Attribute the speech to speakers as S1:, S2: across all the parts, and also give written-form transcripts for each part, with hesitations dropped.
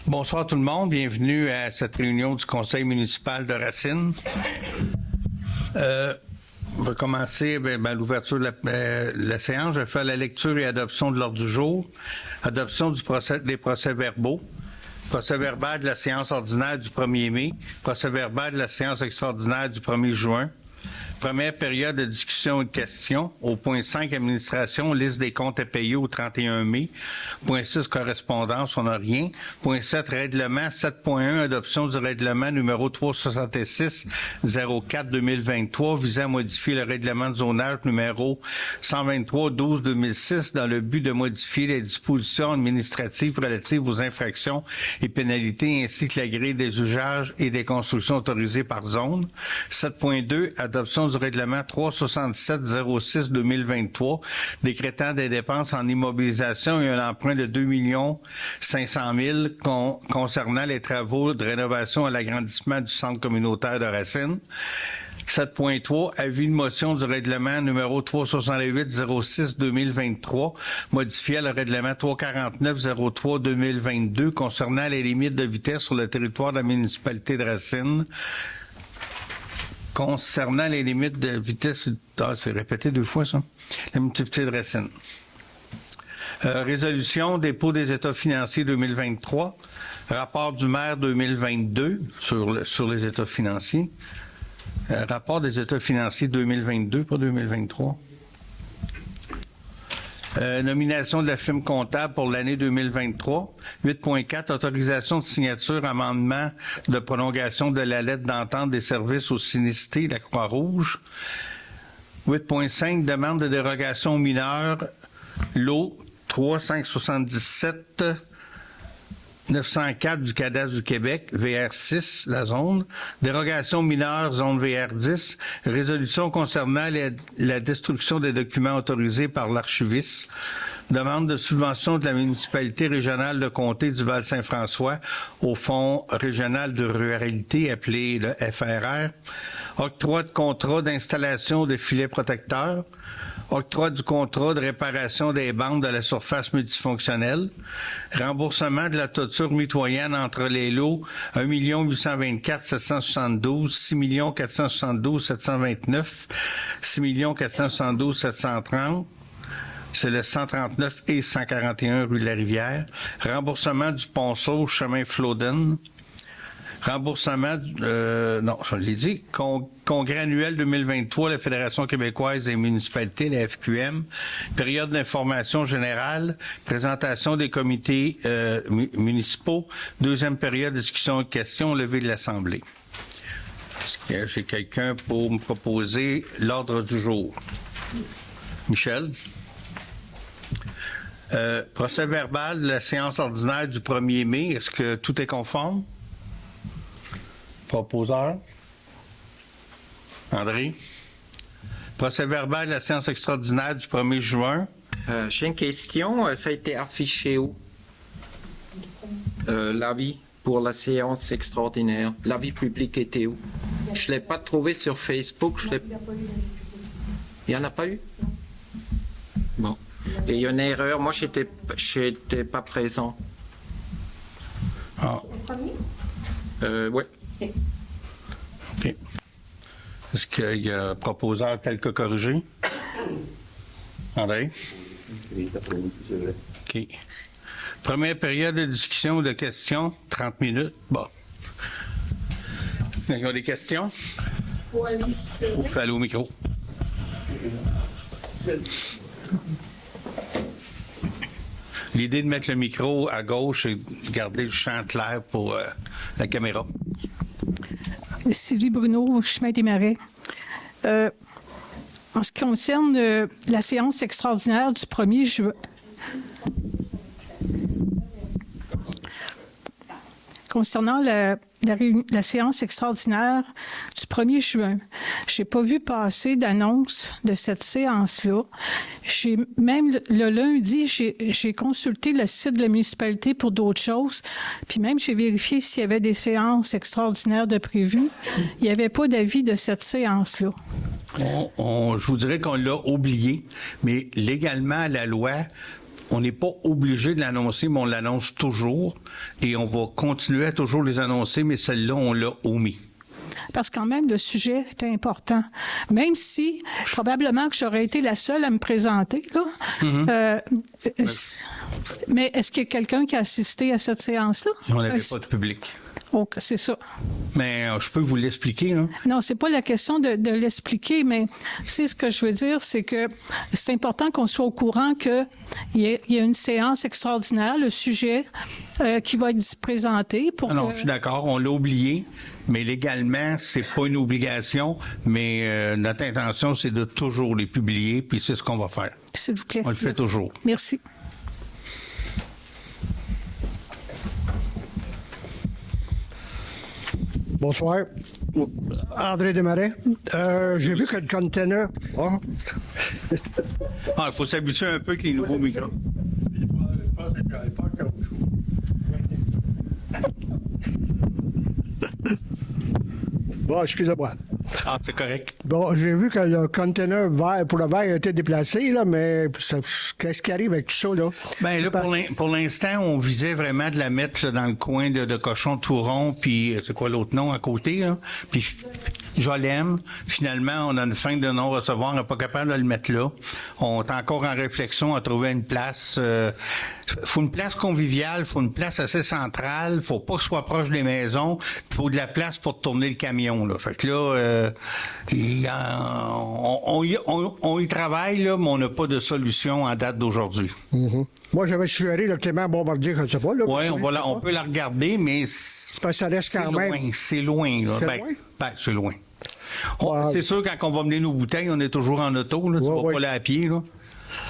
S1: Bonsoir tout le monde, bienvenue à cette réunion du Conseil municipal de Racine. On va commencer l'ouverture de la séance. Je vais faire la lecture et adoption de l'ordre du jour, adoption des procès-verbaux, procès-verbal de la séance ordinaire du 1er mai, procès-verbal de la séance extraordinaire du 1er juin, première période de discussion et de questions. Au point 5, administration, liste des comptes à payer au 31 mai. Point 6, correspondance, on n'a rien. Point 7, règlement. 7.1, adoption du règlement numéro 366-04-2023 visant à modifier le règlement de zonage numéro 123-12-2006 dans le but de modifier les dispositions administratives relatives aux infractions et pénalités ainsi que la grille des usages et des constructions autorisées par zone. 7.2, adoption du règlement 367-06-2023 décrétant des dépenses en immobilisation et un emprunt de 2 500 000 concernant les travaux de rénovation et l'agrandissement du centre communautaire de Racine. 7.3, avis de motion du règlement numéro 368-06-2023, modifiant le règlement 349-03-2022 concernant les limites de vitesse sur le territoire de la municipalité de Racine. Concernant les limites de vitesse, c'est répété 2 fois ça, la municipalité de Racine. Résolution, dépôt des états financiers 2023, rapport du maire 2022 sur les états financiers, rapport des états financiers 2022, pas 2023. Nomination de la firme comptable pour l'année 2023. 8.4, autorisation de signature, amendement de prolongation de la lettre d'entente des services aux sinistrés de la Croix-Rouge. 8.5, demande de dérogation aux mineurs, lot 3577 904 du cadastre du Québec, VR6, la zone. Dérogation mineure, zone VR10. Résolution concernant la destruction des documents autorisés par l'archiviste. Demande de subvention de la municipalité régionale de comté du Val-Saint-François au Fonds régional de ruralité appelé le FRR. Octroi de contrat d'installation de filets protecteurs. Octroi du contrat de réparation des bandes de la surface multifonctionnelle. Remboursement de la toiture mitoyenne entre les lots 1 824 772, 6 472 729, 6 472 730. C'est le 139 et 141 rue de la Rivière. Remboursement du Ponceau, chemin Flodden. Remboursement, non, je l'ai dit, congrès annuel 2023, la Fédération québécoise des municipalités, la FQM, période d'information générale, présentation des comités municipaux, deuxième période de discussion et questions, levée de l'Assemblée. Est-ce que j'ai quelqu'un pour me proposer l'ordre du jour? Michel? Procès verbal de la séance ordinaire du 1er mai, est-ce que tout est conforme? Proposeur. André. Procès verbal de la séance extraordinaire du 1er juin.
S2: J'ai une question. Ça a été affiché où? L'avis pour la séance extraordinaire. L'avis public était où? Je ne l'ai pas trouvé sur Facebook. Il n'y en a pas eu? Bon. Et il y a une erreur. Moi, j'étais pas présent.
S1: Ah.
S2: Oui.
S1: OK. Est-ce qu'il y a un proposeur tel que corrigé? André? OK. Première période de discussion ou de questions, 30 minutes. Bon. Il y a des questions? Il faut aller au micro. L'idée de mettre le micro à gauche et de garder le champ clair pour la caméra.
S3: Sylvie Bruno, Chemin des Marais. En ce qui concerne la séance extraordinaire du 1er juin, concernant la séance extraordinaire du 1er juin, je n'ai pas vu passer d'annonce de cette séance-là. Même le lundi, j'ai consulté le site de la municipalité pour d'autres choses, puis même j'ai vérifié s'il y avait des séances extraordinaires de prévues. Il n'y avait pas d'avis de cette séance-là.
S1: Je vous dirais qu'on l'a oublié, mais légalement, à la loi, on n'est pas obligé de l'annoncer, mais on l'annonce toujours. Et on va continuer à toujours les annoncer, mais celle-là, on l'a omis.
S3: Parce que quand même, le sujet est important. Même si, probablement que j'aurais été la seule à me présenter, là. Mais est-ce qu'il y a quelqu'un qui a assisté à cette séance-là?
S1: On n'avait pas de public.
S3: Oh, c'est ça.
S1: Mais je peux vous l'expliquer, là.
S3: Non, c'est pas la question de l'expliquer, mais c'est ce que je veux dire, c'est que c'est important qu'on soit au courant qu'il y a une séance extraordinaire, le sujet qui va être présenté.
S1: Non, je suis d'accord, on l'a oublié, mais légalement, c'est pas une obligation, mais notre intention, c'est de toujours les publier, puis c'est ce qu'on va faire.
S3: S'il vous plaît.
S1: On le fait toujours.
S3: Merci.
S4: Bonsoir. André Desmarais. J'ai vu que le container... Oh.
S1: Il faut s'habituer un peu avec les nouveaux micros.
S4: Bon, excusez-moi.
S1: Ah, c'est correct.
S4: Bon, j'ai vu que le container vert, pour le verre a été déplacé, là, mais qu'est-ce qui arrive avec tout ça, là?
S1: Ben là, pour l'instant, on visait vraiment de la mettre là, dans le coin de Cochon-Touron, puis c'est quoi l'autre nom à côté, là? Puis Jolem. Finalement, on a une fin de non-recevoir, on n'est pas capable de le mettre là. On est encore en réflexion à trouver une place. Faut une place conviviale, faut une place assez centrale, faut pas que ce soit proche des maisons, faut de la place pour tourner le camion, là. Fait que là, on y travaille, là, mais on n'a pas de solution en date d'aujourd'hui.
S4: Mm-hmm. Moi, j'avais suggéré le Clément Bombardier, je ne sais pas.
S1: Oui, on peut la regarder, mais
S4: c'est parce que ça reste quand même.
S1: C'est loin, là. C'est loin. C'est sûr, quand on va mener nos bouteilles, on est toujours en auto, là. Tu vas pas là à pied, là.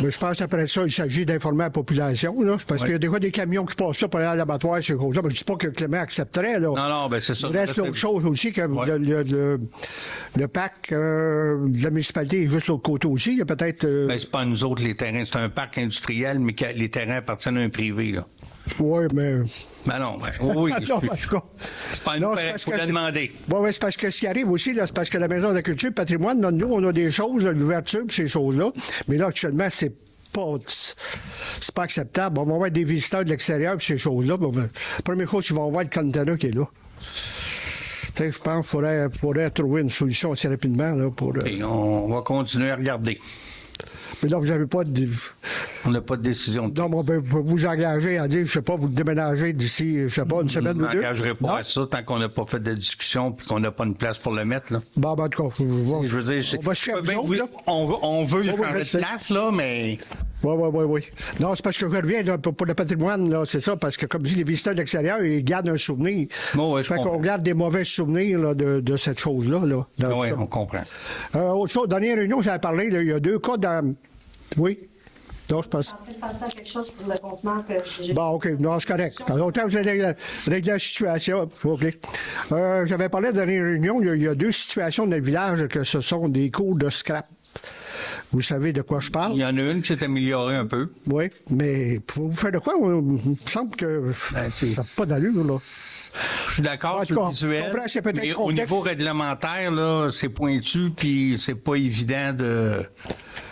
S4: Mais je pense qu'après ça, il s'agit d'informer la population, là. Parce qu'il y a des fois des camions qui passent là pour aller à l'abattoir, ces choses-là. Mais je dis pas que Clément accepterait, là.
S1: Non, ben c'est ça.
S4: Il reste l'autre chose aussi, que le parc de la municipalité est juste l'autre côté aussi. Il y a peut-être...
S1: Ben, c'est pas à nous autres, les terrains. C'est un parc industriel, mais les terrains appartiennent à un privé, là.
S4: Oui, mais...
S1: Ben non, oui.
S4: Non,
S1: c'est pas nous, il faut la demander.
S4: Oui, c'est parce que ce qui arrive aussi, là, c'est parce que la Maison de la Culture et du Patrimoine, nous, on a des choses, l'ouverture et ces choses-là. Mais là, actuellement, c'est pas acceptable. On va avoir des visiteurs de l'extérieur et ces choses-là. La première chose, ils vont voir le container qui est là. Je pense qu'il faudrait trouver une solution assez rapidement. Là, pour,
S1: Et on va continuer à regarder.
S4: Mais là, vous n'avez pas de...
S1: On n'a pas de décision.
S4: Non, mais on peut vous engager à dire, je sais pas, vous déménagez d'ici, je sais pas, une semaine ou deux?
S1: Je ne m'engagerai pas à ça tant qu'on n'a pas fait de discussion puis qu'on n'a pas une place pour le mettre, là.
S4: Bon, en tout cas,
S1: je veux dire,
S4: on va se faire
S1: on veut le faire de place, là, mais...
S4: Oui. Non, c'est parce que je reviens là, pour le patrimoine, là, c'est ça, parce que comme dit les visiteurs de l'extérieur, ils gardent un souvenir.
S1: Bon,
S4: fait qu'on garde des mauvais souvenirs là, de cette chose-là. Là,
S1: oui, on comprend.
S4: Autre chose, dernière réunion, j'avais parlé, là, il y a 2 cas dans... Oui? Non, je pense.
S5: Je suis en train de penser à quelque chose pour le contenant que j'ai...
S4: Bon, OK. Non, c'est correct. Autant vous allez régler la situation. OK. J'avais parlé de dernière réunion, il y a 2 situations dans le village que ce sont des cours de scrap. Vous savez de quoi je parle?
S1: Il y en a une qui s'est améliorée un peu.
S4: Oui, mais pour vous faire de quoi? Il me semble que ça n'a pas d'allure, là.
S1: Je suis d'accord sur le visuel, mais au niveau réglementaire, là, c'est pointu, puis c'est pas évident de...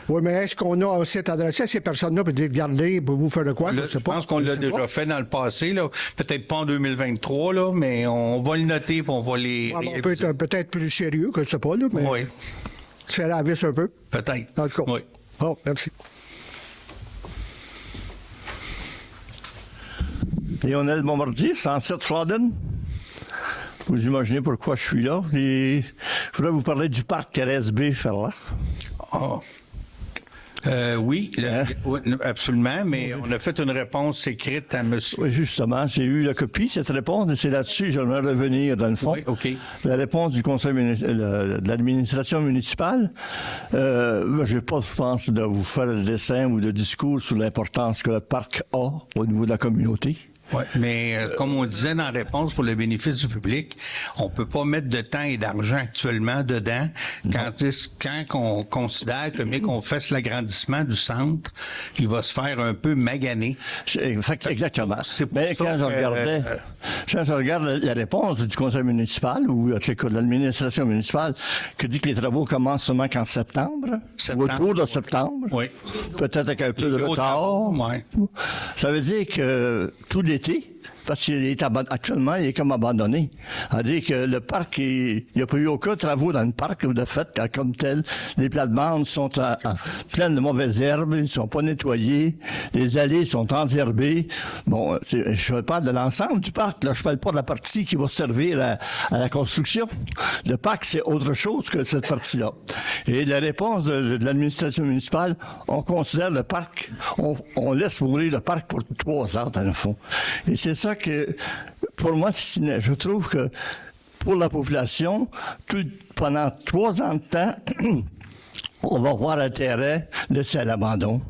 S4: Oui, mais est-ce qu'on a aussi adressé à ces personnes-là pour dire, regardez, pour vous faire de quoi?
S1: Je pense qu'on l'a déjà fait dans le passé, là. Peut-être pas en 2023, là, mais on va le noter et on va les...
S4: On peut être peut-être plus sérieux que je sais pas, là, mais...
S1: Oui.
S4: Tu fais la vis un peu?
S1: Peut-être.
S4: En tout cas.
S1: Oui.
S4: Oh, merci.
S6: Lionel Bombardier, 107 Flodden. Vous imaginez pourquoi je suis là. Et je voudrais vous parler du parc Thérèse B. Ferland.
S1: Oh. Oui, absolument, mais on a fait une réponse écrite à monsieur.
S6: Oui, justement, j'ai eu la copie, cette réponse, et c'est là-dessus que j'aimerais revenir, dans le fond.
S1: Oui, OK.
S6: La réponse du conseil de l'administration municipale. Je n'ai pas, je pense, de vous faire le dessin ou de discours sur l'importance que le parc a au niveau de la communauté.
S1: Ouais, mais comme on disait dans la réponse pour le bénéfice du public, on peut pas mettre de temps et d'argent actuellement dedans quand on considère que mais qu'on fasse l'agrandissement du centre, il va se faire un peu maganer.
S6: Exactement.
S1: C'est pour
S6: Mais
S1: ça
S6: quand je regarde la réponse du conseil municipal ou de l'administration municipale qui dit que les travaux commencent seulement qu'en septembre, ou autour de septembre,
S1: Oui.
S6: peut-être avec un peu de
S1: gros
S6: retard.
S1: travaux, ouais.
S6: Ça veut dire que tout l'été, parce qu'il est actuellement, il est comme abandonné. C'est-à-dire que le parc, il n'y a pas eu aucun travaux dans le parc, de fait, comme tel. Les plates-bandes sont pleines de mauvaises herbes, ils ne sont pas nettoyés, les allées sont enherbées. Bon, je parle de l'ensemble du parc, là, je parle pas de la partie qui va servir à la construction. Le parc, c'est autre chose que cette partie-là. Et la réponse de l'administration municipale, on considère le parc, on laisse mourir le parc pour 3 ans, dans le fond. Et c'est ça que, pour moi, je trouve que pour la population, pendant 3 ans de temps, on va voir un terrain laissé à l'abandon,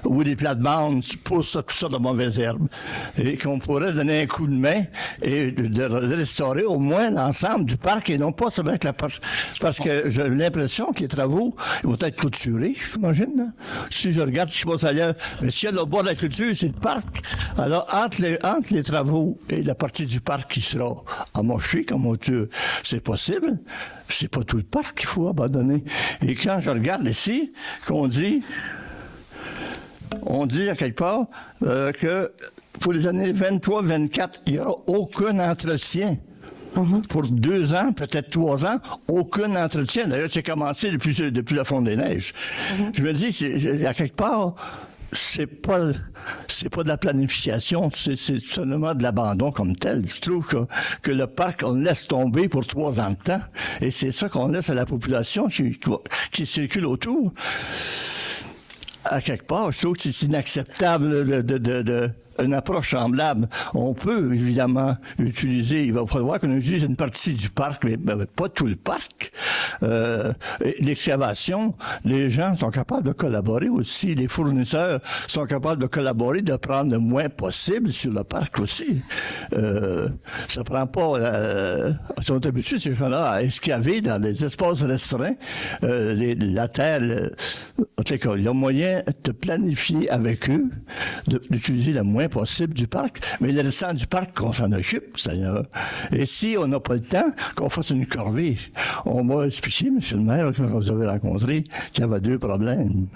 S6: où les plates-bandes poussent tout ça de mauvaises herbes, et qu'on pourrait donner un coup de main et de restaurer au moins l'ensemble du parc et non pas seulement avec la partie. Parce que j'ai l'impression que les travaux ils vont être clôturés, j'imagine. Hein? Si je regarde ce qui se passe ailleurs, mais s'il y a le bord de la clôture, c'est le parc. Alors, entre les travaux et la partie du parc qui sera amochée, comme on dit, c'est possible. C'est pas tout le parc qu'il faut abandonner. Et quand je regarde ici, on dit à quelque part que pour les années 23-24, il n'y aura aucun entretien. Pour 2 ans, peut-être 3 ans, aucun entretien. D'ailleurs, c'est commencé depuis la fonte des neiges. Je me dis, à quelque part, c'est pas de la planification, c'est seulement de l'abandon comme tel. Je trouve que le parc, on le laisse tomber pour 3 ans de temps, et c'est ça qu'on laisse à la population qui circule autour. À quelque part, je trouve que c'est inacceptable une approche semblable. On peut évidemment utiliser, il va falloir qu'on utilise une partie du parc, mais pas tout le parc. L'excavation, les gens sont capables de collaborer aussi. Les fournisseurs sont capables de collaborer, de prendre le moins possible sur le parc aussi. Ça prend pas... ils sont habitués, ces gens-là, à excaver dans des espaces restreints. La terre... en tout cas, il y a moyen de planifier avec eux, d'utiliser le moins possible du parc, mais le restant du parc, qu'on s'en occupe, Seigneur. Et si on n'a pas le temps, qu'on fasse une corvée. On m'a expliqué, M. le maire, quand vous avez rencontré, qu'il y avait 2 problèmes.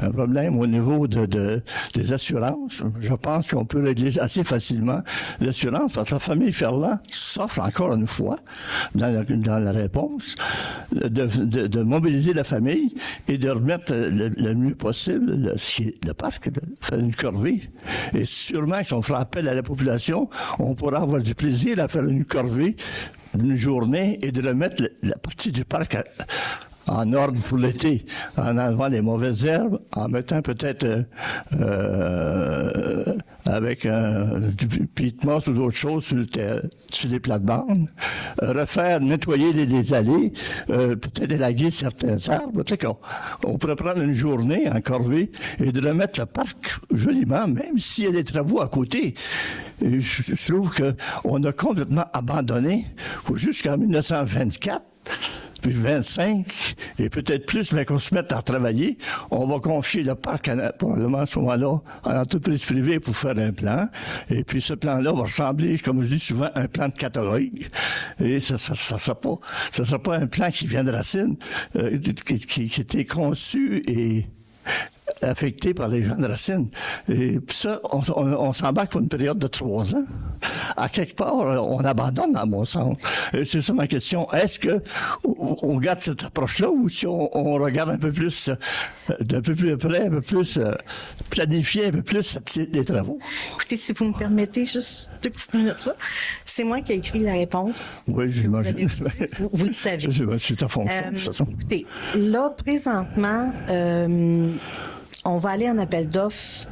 S6: Un problème au niveau des assurances. Je pense qu'on peut régler assez facilement l'assurance, parce que la famille Ferland s'offre encore une fois, dans la réponse, de mobiliser la famille et de remettre le mieux possible le parc, de faire une corvée. Et sûrement, si on fera appel à la population, on pourra avoir du plaisir à faire une corvée d'une journée et de remettre la partie du parc en ordre pour l'été, en enlevant les mauvaises herbes, en mettant peut-être avec du pitmos ou d'autres choses sur les plates-bandes, nettoyer les allées, peut-être élaguer certains arbres. On pourrait prendre une journée en corvée et de remettre le parc joliment, même s'il y a des travaux à côté. Et je trouve qu'on a complètement abandonné jusqu'en 1924. Puis 25, et peut-être plus, mais qu'on se mette à travailler, on va confier le parc, probablement à ce moment-là, à l'entreprise privée pour faire un plan. Et puis ce plan-là va ressembler, comme je dis souvent, à un plan de catalogue. Et ça sera pas un plan qui vient de Racine, qui était conçu et affecté par les gens de Racine. Et puis ça, on s'embarque pour une période de 3 ans. À quelque part, on abandonne, dans mon sens. C'est ça ma question. Est-ce que on garde cette approche-là ou si on regarde un peu plus, d'un peu plus près, un peu plus planifié, un peu plus les travaux?
S5: Écoutez, si vous me permettez juste 2 petites minutes là. C'est moi qui ai écrit la réponse.
S6: Oui, j'imagine.
S5: Vous le savez.
S6: Je suis à fond, de toute façon.
S5: Écoutez, là, présentement, on va aller en appel d'offres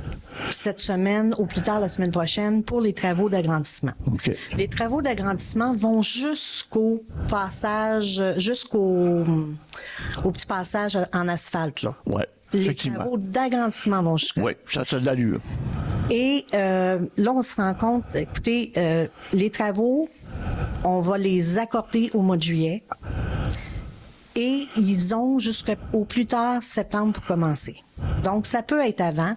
S5: cette semaine, ou plus tard la semaine prochaine, pour les travaux d'agrandissement.
S6: Okay.
S5: Les travaux d'agrandissement vont jusqu'au passage, au petit passage en asphalte, là.
S6: Ouais,
S5: Les
S6: effectivement.
S5: travaux d'agrandissement vont jusqu'à.
S6: Oui, ça a de l'allure.
S5: Et là, on se rend compte, écoutez, les travaux, on va les accorder au mois de juillet. Et ils ont jusqu'au plus tard septembre pour commencer. Donc, ça peut être avant,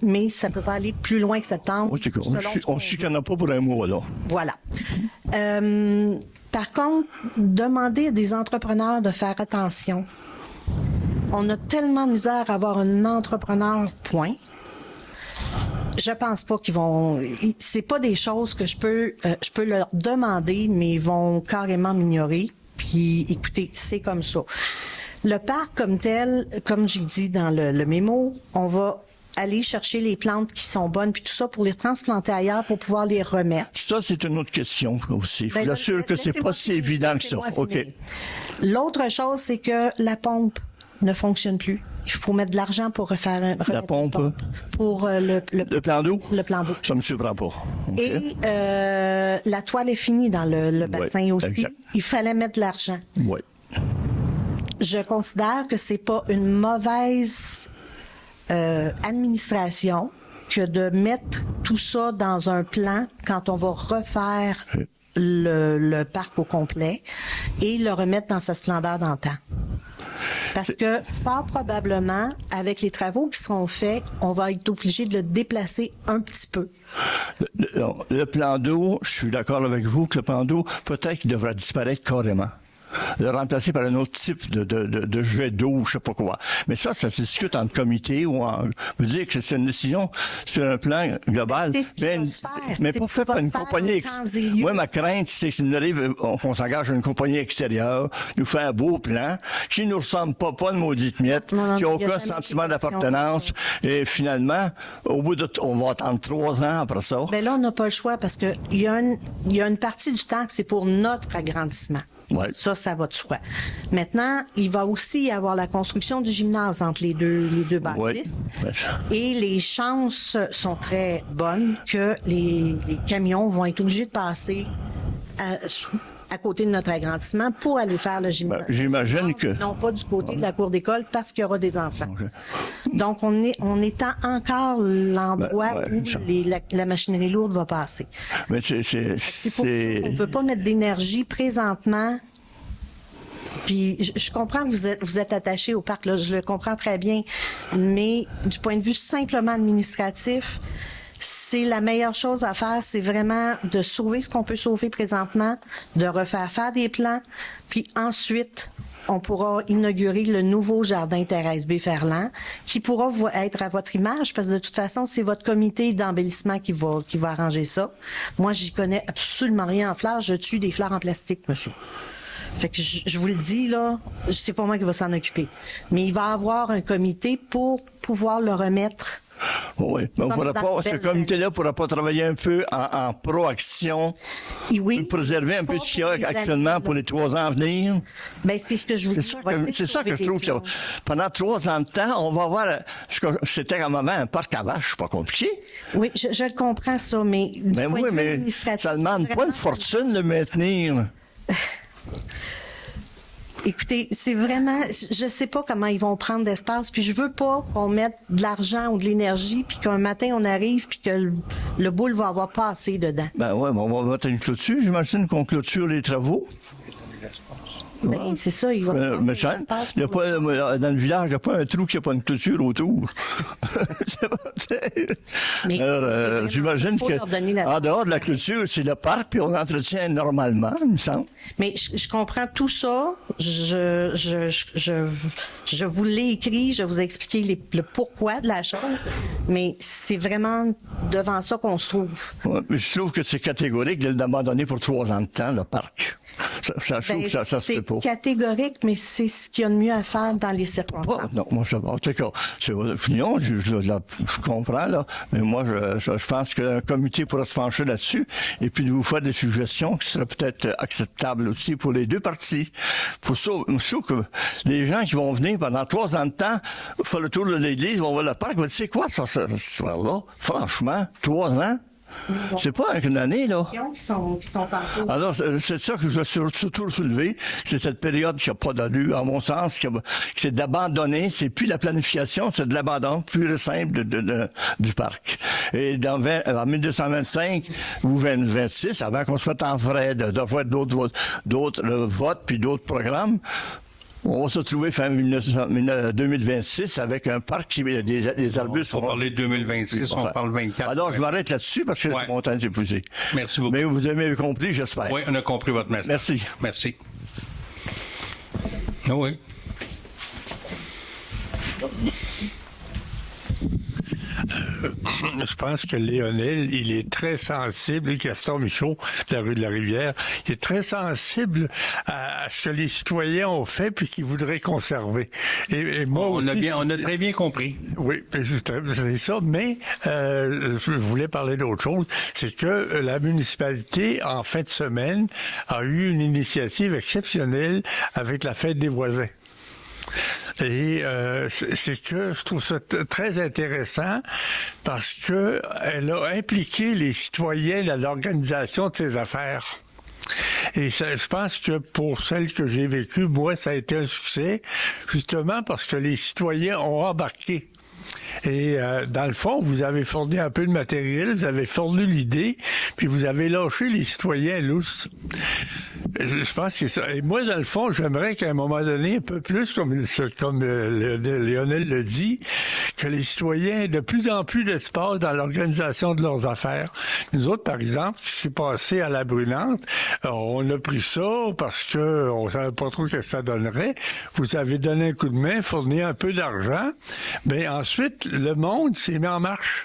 S5: mais ça peut pas aller plus loin que septembre.
S6: Oui, c'est cool. On ne chicane pas pour un mois, là.
S5: Voilà. Par contre, demander à des entrepreneurs de faire attention. On a tellement de misère à avoir un entrepreneur, point. Je pense pas qu'ils vont. C'est pas des choses que je peux leur demander, mais ils vont carrément m'ignorer. Puis, écoutez, c'est comme ça. Le parc comme tel, comme j'ai dit dans le mémo, on va aller chercher les plantes qui sont bonnes puis tout ça pour les transplanter ailleurs pour pouvoir les remettre.
S6: Ça, c'est une autre question aussi.
S5: Ben,
S6: Je suis sûr que c'est pas si évident que ça.
S5: Laissez-moi
S6: OK.
S5: finir. L'autre chose, c'est que la pompe ne fonctionne plus. Il faut mettre de l'argent pour remettre
S6: La pompe?
S5: pour
S6: Le plan d'eau?
S5: le plan d'eau.
S6: Ça me surprend pas. OK.
S5: Et la toile est finie dans le bassin
S6: Ouais,
S5: aussi.
S6: exact.
S5: Il fallait mettre de l'argent.
S6: Oui.
S5: Je considère que c'est pas une mauvaise administration que de mettre tout ça dans un plan quand on va refaire le parc au complet et le remettre dans sa splendeur d'antan. Parce que, fort probablement, avec les travaux qui seront faits, on va être obligé de le déplacer un petit peu.
S6: Le plan d'eau, je suis d'accord avec vous que le plan d'eau, peut-être qu'il devrait disparaître carrément. Le remplacer par un autre type de jet d'eau, je sais pas quoi. Mais ça se discute en comité ou en... Je veux dire que c'est une décision sur un plan global.
S5: C'est ce qui va se faire.
S6: Mais
S5: C'est
S6: pas
S5: ce
S6: fait
S5: qui va
S6: par une
S5: se faire
S6: compagnie...
S5: en temps et lieu.
S6: Moi, ma crainte, c'est que nous arrive, on s'engage à une compagnie extérieure, nous fait un beau plan, qui nous ressemble pas de maudite miette,
S5: Non,
S6: qui n'a
S5: il y a
S6: aucun
S5: jamais
S6: sentiment
S5: d'explication.
S6: d'appartenance. Et finalement, au bout de... On va attendre 3 ans après ça.
S5: Ben là, on n'a pas le choix parce que il y a une partie du temps que c'est pour notre agrandissement.
S6: Ouais.
S5: Ça va de soi. Maintenant, il va aussi y avoir la construction du gymnase entre les deux bâtisses.
S6: Ouais.
S5: Et les chances sont très bonnes que les camions vont être obligés de passer à côté de notre agrandissement pour aller faire le gymnase.
S6: Ben, j'imagine que...
S5: Non, pas du côté de la cour d'école parce qu'il y aura des enfants.
S6: OK.
S5: Donc, on est encore l'endroit
S6: Ben, ouais,
S5: où
S6: ça.
S5: la machinerie lourde va passer.
S6: Mais
S5: C'est pour ça qu'on ne peut pas mettre d'énergie présentement. Puis je comprends que vous êtes attaché au parc, là, je le comprends très bien, mais du point de vue simplement administratif, c'est la meilleure chose à faire, c'est vraiment de sauver ce qu'on peut sauver présentement, de faire des plans, puis ensuite on pourra inaugurer le nouveau jardin Thérèse B. Ferland, qui pourra être à votre image, parce que de toute façon, c'est votre comité d'embellissement qui va arranger ça. Moi, j'y connais absolument rien en fleurs. Je tue des fleurs en plastique, monsieur. Fait que je vous le dis, là, c'est pas moi qui va s'en occuper. Mais il va y avoir un comité pour pouvoir le remettre.
S6: Oui, mais on
S5: Comme
S6: pourra
S5: dans
S6: pas,
S5: la
S6: ce
S5: belle
S6: comité-là ne pourra pas travailler un peu en proaction,
S5: Et oui,
S6: pour préserver un peu
S5: pas
S6: ce qu'il y a
S5: pour les
S6: actuellement
S5: années,
S6: pour les 3 ans à venir.
S5: ben, c'est ce que je vous
S6: C'est
S5: dis.
S6: ça
S5: on va essayer de
S6: c'est ça que
S5: trouver
S6: je trouve
S5: des
S6: que
S5: choses.
S6: pendant 3 ans de temps, on va avoir, c'était comme avant un parc à vaches, c'est pas compliqué.
S5: Oui, je le comprends, ça, mais du
S6: Mais
S5: point
S6: oui,
S5: de vue
S6: mais
S5: administratif,
S6: ça demande pas
S5: vraiment,
S6: une fortune de maintenir.
S5: Écoutez, c'est vraiment, je sais pas comment ils vont prendre d'espace, puis je veux pas qu'on mette de l'argent ou de l'énergie, puis qu'un matin on arrive, puis que le boule va avoir passé dedans.
S6: Ben ouais, mais on va mettre une clôture, j'imagine qu'on clôture les travaux.
S5: Ben, c'est ça, il va
S6: Mais ça, il y a pas, dans le village, il n'y a pas un trou qui n'a pas une clôture autour.
S5: Mais
S6: Alors,
S5: c'est vraiment-
S6: j'imagine
S5: faut leur donner la-
S6: qu'en dehors de la clôture, c'est le parc, puis on entretient normalement, il me semble.
S5: Mais je comprends tout ça. Je vous l'ai écrit, je vous ai expliqué le pourquoi de la chose, mais c'est vraiment devant ça qu'on se trouve.
S6: Ouais, mais je trouve que c'est catégorique de l'abandonner pour 3 ans de temps, le parc. Je trouve que ça se fait
S5: c'est
S6: pas.
S5: catégorique, mais c'est ce qu'il y a de mieux à faire dans les
S6: Pas,
S5: circonstances.
S6: non, moi, en tout cas, c'est votre opinion, je comprends, là, mais moi, je pense qu'un comité pourra se pencher là-dessus et puis de vous faire des suggestions qui seraient peut-être acceptables aussi pour les deux parties. Pour ça, je trouve que les gens qui vont venir pendant 3 ans de temps, faire le tour de l'église, vont voir le parc, vont dire, c'est quoi ça, cette histoire-là? Franchement, 3 ans? C'est pas une année, là.
S5: Qui sont en cours.
S6: Alors, c'est ça que je veux surtout soulever. C'est cette période qui n'a pas d'allure, à mon sens, c'est d'abandonner. C'est plus la planification, c'est de l'abandon pur et simple du parc. Et en 1225 ou 2026, avant qu'on se mette en frais d'avoir d'autres votes puis d'autres programmes, on va se trouver fin 2026 avec un parc qui a des arbustes.
S1: On parlait de 2026, on parle 24.
S6: Alors, je m'arrête là-dessus parce que mon temps est épuisé.
S1: Merci beaucoup.
S6: Mais vous avez compris, j'espère.
S1: Oui, on a compris votre message.
S6: Merci.
S1: Merci. Ah oui.
S7: Je pense que Lionel, il est très sensible, et Gaston Michaud, de la rue de la Rivière, il est très sensible à ce que les citoyens ont fait puis qu'ils voudraient conserver. Et moi aussi,
S1: On a très bien compris.
S7: oui, c'est ça, mais je voulais parler d'autre chose. C'est que la municipalité, en fin de semaine, a eu une initiative exceptionnelle avec la fête des voisins. Et c'est que je trouve ça très intéressant parce que elle a impliqué les citoyens dans l'organisation de ces affaires. Et ça, je pense que pour celle que j'ai vécue, moi, ça a été un succès, justement parce que les citoyens ont embarqué. Et dans le fond, vous avez fourni un peu de matériel, vous avez fourni l'idée, puis vous avez lâché les citoyens lousses. Je pense que ça. Et moi, dans le fond, j'aimerais qu'à un moment donné, un peu plus, comme Lionel le dit, que les citoyens aient de plus en plus d'espace dans l'organisation de leurs affaires. Nous autres, par exemple, ce qui s'est passé à la Brunante, on a pris ça parce que on savait pas trop ce que ça donnerait. Vous avez donné un coup de main, fourni un peu d'argent. Mais ensuite, le monde s'est mis en marche.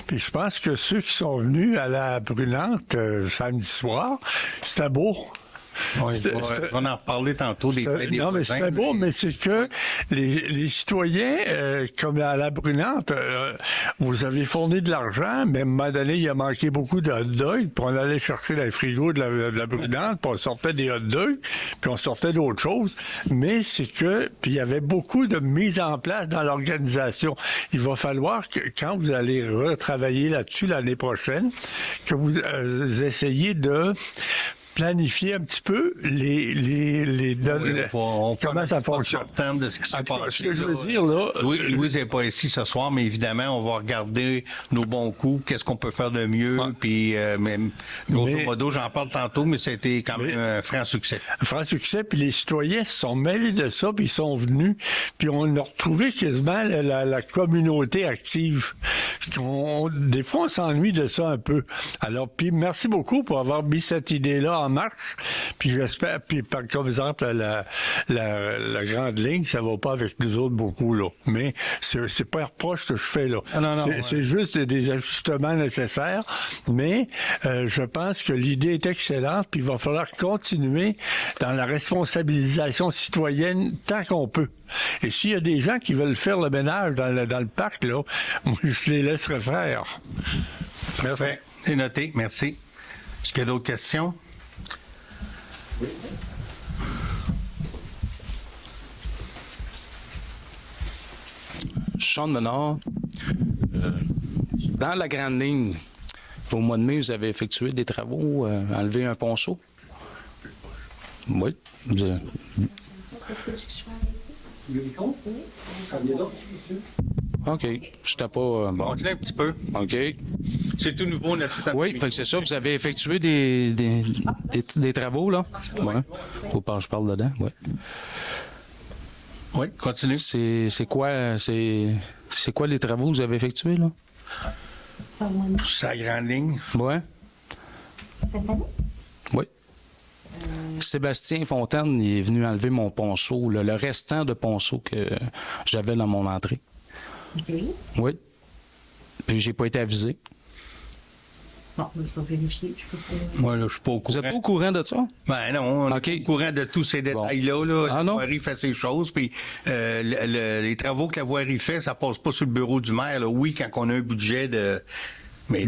S7: Puis je pense que ceux qui sont venus à la Brunante samedi soir, c'était beau.
S1: Oui, on en reparler tantôt des fêtes des
S7: non, mais
S1: voisins,
S7: c'était beau, mais c'est que les citoyens, comme à la Brunante, vous avez fourni de l'argent, mais à un moment donné, il a manqué beaucoup de hot dogs, puis on allait chercher dans les frigos de la Brunante, puis on sortait des hot dogs, puis on sortait d'autres choses. Mais c'est que, puis il y avait beaucoup de mise en place dans l'organisation. Il va falloir que, quand vous allez retravailler là-dessus l'année prochaine, que vous essayiez de planifier un petit peu les données. Comment ça fonctionne?
S1: De ce qui s'est passé.
S7: Ce que je veux dire, là.
S1: Louise n'est pas ici ce soir, mais évidemment, on va regarder nos bons coups, qu'est-ce qu'on peut faire de mieux, puis même, grosso modo, j'en parle tantôt, mais c'était quand même un franc succès.
S7: Un franc succès, puis les citoyens se sont mêlés de ça, puis ils sont venus, puis on a retrouvé quasiment la communauté active. Des fois, on s'ennuie de ça un peu. Alors, puis merci beaucoup pour avoir mis cette idée-là en marche. Puis j'espère, puis par exemple, la grande ligne, ça va pas avec nous autres beaucoup, là. Mais c'est pas un reproche que je fais, là. C'est juste des ajustements nécessaires. Mais je pense que l'idée est excellente, puis il va falloir continuer dans la responsabilisation citoyenne tant qu'on peut. Et s'il y a des gens qui veulent faire le ménage dans le parc, là, moi, je les laisserai faire. Merci.
S1: C'est noté, merci. Est-ce qu'il y a d'autres questions?
S8: Sean Menard, dans la grande ligne, au mois de mai, vous avez effectué des travaux, enlevé un ponceau? Oui. OK. J'étais pas... bon.
S1: Continuez un petit peu.
S8: OK.
S1: C'est tout nouveau, notre système.
S8: Oui, fait que c'est ça. Vous avez effectué des travaux, là? Ouais. Faut pas que je parle dedans, oui.
S1: Oui, continue.
S8: C'est quoi les travaux que vous avez effectués, là?
S1: C'est la grande ligne.
S8: Ouais. Oui. Sébastien Fontaine, il est venu enlever mon ponceau, le restant de ponceau que j'avais dans mon entrée.
S5: OK.
S8: Oui. Puis j'ai pas été avisé.
S5: Bon, je vais vérifier.
S1: Moi, là, je suis pas au courant.
S8: Vous êtes pas au courant de ça?
S1: Ben non, on est au courant de tous ces détails-là. Là.
S8: Ah,
S1: la
S8: non?
S1: voirie fait ses choses, puis les travaux que la voirie fait, ça passe pas sur le bureau du maire. Là. Oui, quand on a un budget de... Mais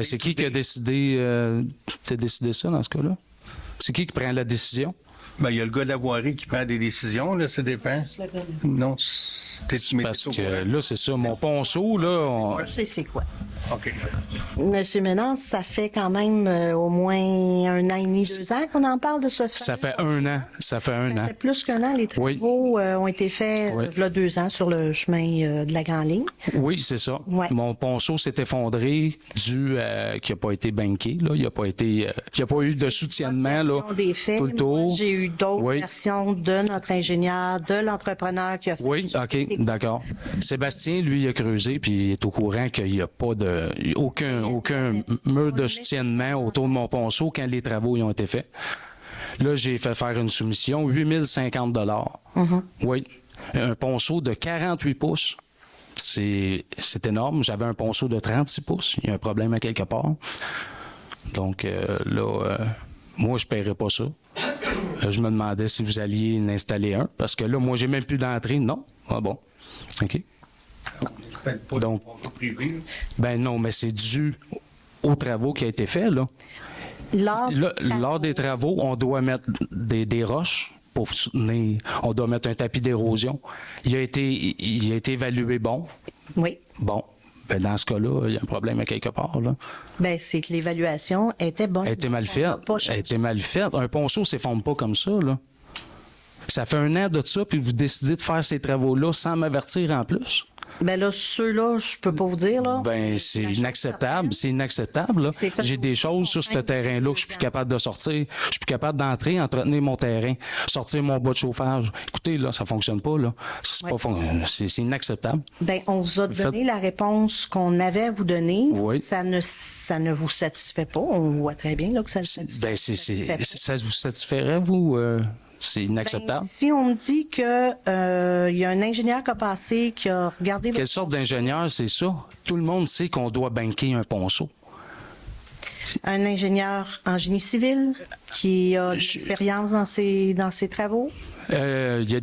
S8: c'est qui a décidé, décidé ça dans ce cas-là? C'est qui prend la décision?
S1: Ben, il y a le gars de la voirie qui prend des décisions, là, ça dépend. Non,
S8: Parce que là, c'est ça. Mon ponceau, là,
S5: Je sais c'est quoi.
S1: OK.
S5: Monsieur Ménard, ça fait quand même au moins 1 an et demi, 2 ans qu'on en parle de ce fait.
S8: ça fait 1 an. Ça fait 1
S5: Ça
S8: an.
S5: fait plus qu'un an. Les travaux ont été faits
S8: Oui.
S5: il y a 2 ans sur le chemin de la Grande Ligne.
S8: Oui, c'est ça.
S5: Ouais.
S8: Mon ponceau s'est effondré dû à qu'il n'a pas été banqué. Là. Il n'y a pas été, il y a pas eu de soutiennement là,
S5: Des faits,
S8: tout le
S5: moi,
S8: tour.
S5: j'ai eu d'autres
S8: Oui.
S5: versions de notre ingénieur, de l'entrepreneur qui a fait.
S8: Oui, OK, d'accord. Sébastien, lui, il a creusé, puis il est au courant qu'il n'y a pas de aucun mur de soutiennement autour de mon ponceau quand les travaux y ont été faits. Là, j'ai fait faire une soumission, 8050 $. Oui. Un ponceau de 48 pouces. C'est énorme. J'avais un ponceau de 36 pouces. Il y a un problème à quelque part. Donc, moi, je ne paierais pas ça. Je me demandais si vous alliez en installer un, parce que là, moi, j'ai même plus d'entrée. Non? Ah bon. OK. Donc, ben non, mais c'est dû aux travaux qui ont été faits, là. Lors des travaux, on doit mettre des roches pour soutenir. On doit mettre un tapis d'érosion. Il a été évalué bon.
S5: Oui.
S8: Bon. Ben dans ce cas-là, il y a un problème à quelque part, là.
S5: Ben, c'est que l'évaluation était bonne.
S8: Elle était mal faite. Elle était mal faite. Un ponceau ne s'effondre pas comme ça, là. Ça fait 1 an de ça, puis vous décidez de faire ces travaux-là sans m'avertir en plus.
S5: Ben là, ceux-là, je peux pas vous dire, là.
S8: Ben, c'est inacceptable. C'est inacceptable, là.
S5: C'est comme-
S8: J'ai des choses sur ce terrain-là que je suis plus capable de sortir. Je suis plus capable d'entrer, entretenir mon terrain, sortir mon bas de chauffage. Écoutez, là, ça fonctionne pas, là. C'est inacceptable.
S5: Ben, on vous a donné la réponse qu'on avait à vous donner.
S8: Oui.
S5: Ça ne vous satisfait pas. On voit très bien, là, que ça ne satisfait
S8: Ben,
S5: pas.
S8: ça vous satisferait, vous? C'est inacceptable.
S5: Ben, si on me dit que il y a un ingénieur qui a passé, qui a regardé...
S8: Quelle sorte d'ingénieur, c'est ça? Tout le monde sait qu'on doit banquer un ponceau.
S5: Un ingénieur en génie civil qui a de l'expérience dans ses travaux.
S8: Il y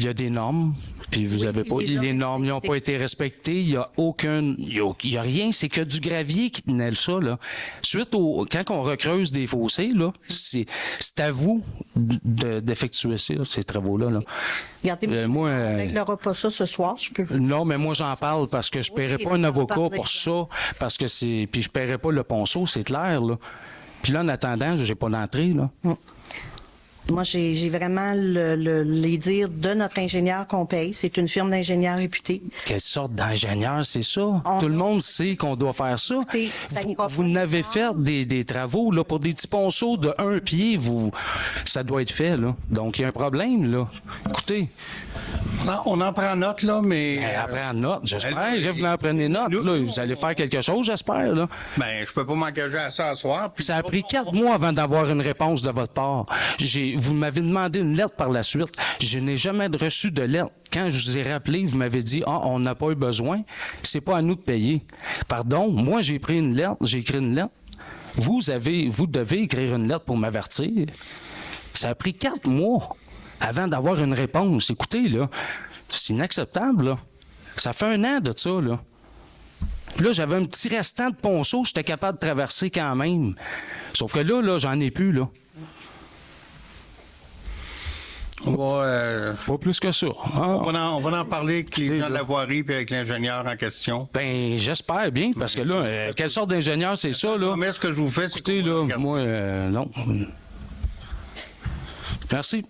S8: a des normes, puis vous avez pas. Les normes n'ont pas été respectées. Il y a rien. C'est que du gravier qui tenait ça, là. Quand on recreuse des fossés, là, c'est à vous d'effectuer ces travaux-là, là.
S5: Regardez,
S8: moi,
S5: on réglera pas ça ce soir, je peux vous...
S8: Non, mais moi j'en parle parce que je paierai pas un avocat pour ça, parce que puis je paierai pas le ponceau, c'est clair, là. Puis là, en attendant, j'ai pas d'entrée, là.
S5: Moi, j'ai vraiment les dires de notre ingénieur qu'on paye. C'est une firme d'ingénieurs réputée.
S8: Quelle sorte d'ingénieur, c'est ça? Tout le monde sait qu'on doit faire ça.
S5: Écoutez, ça ira
S8: Vous
S5: pas
S8: n'avez
S5: plus
S8: fait des travaux là, pour des petits ponceaux de 1 pied, ça doit être fait, là. Donc, il y a un problème, là. Écoutez,
S1: On en prend note, là, mais...
S8: après en note, j'espère que vous en prenez note, là. Vous allez faire quelque chose, j'espère, là.
S1: Ben, je peux pas m'engager à ça ce soir. Puis
S8: Ça a pris 4 mois avant d'avoir une réponse de votre part. Vous m'avez demandé une lettre par la suite. Je n'ai jamais reçu de lettre. Quand je vous ai rappelé, vous m'avez dit, on n'a pas eu besoin. C'est pas à nous de payer. Pardon, moi, j'ai écrit une lettre. Vous devez écrire une lettre pour m'avertir. Ça a pris 4 mois avant d'avoir une réponse. Écoutez, là, c'est inacceptable, là. Ça fait 1 an de ça, là. Là, j'avais un petit restant de ponceau, j'étais capable de traverser quand même. Sauf que là, j'en ai plus, là.
S1: on va
S8: Pas plus que ça. Hein?
S1: on va en parler avec les gens de la voirie et avec l'ingénieur en question.
S8: Ben, j'espère bien, parce que là, quelle sorte d'ingénieur c'est ça, là?
S1: Mais ce que je vous fais, c'est
S8: Écoutez,
S1: qu'on va
S8: là,
S1: regarder.
S8: moi, non. Merci.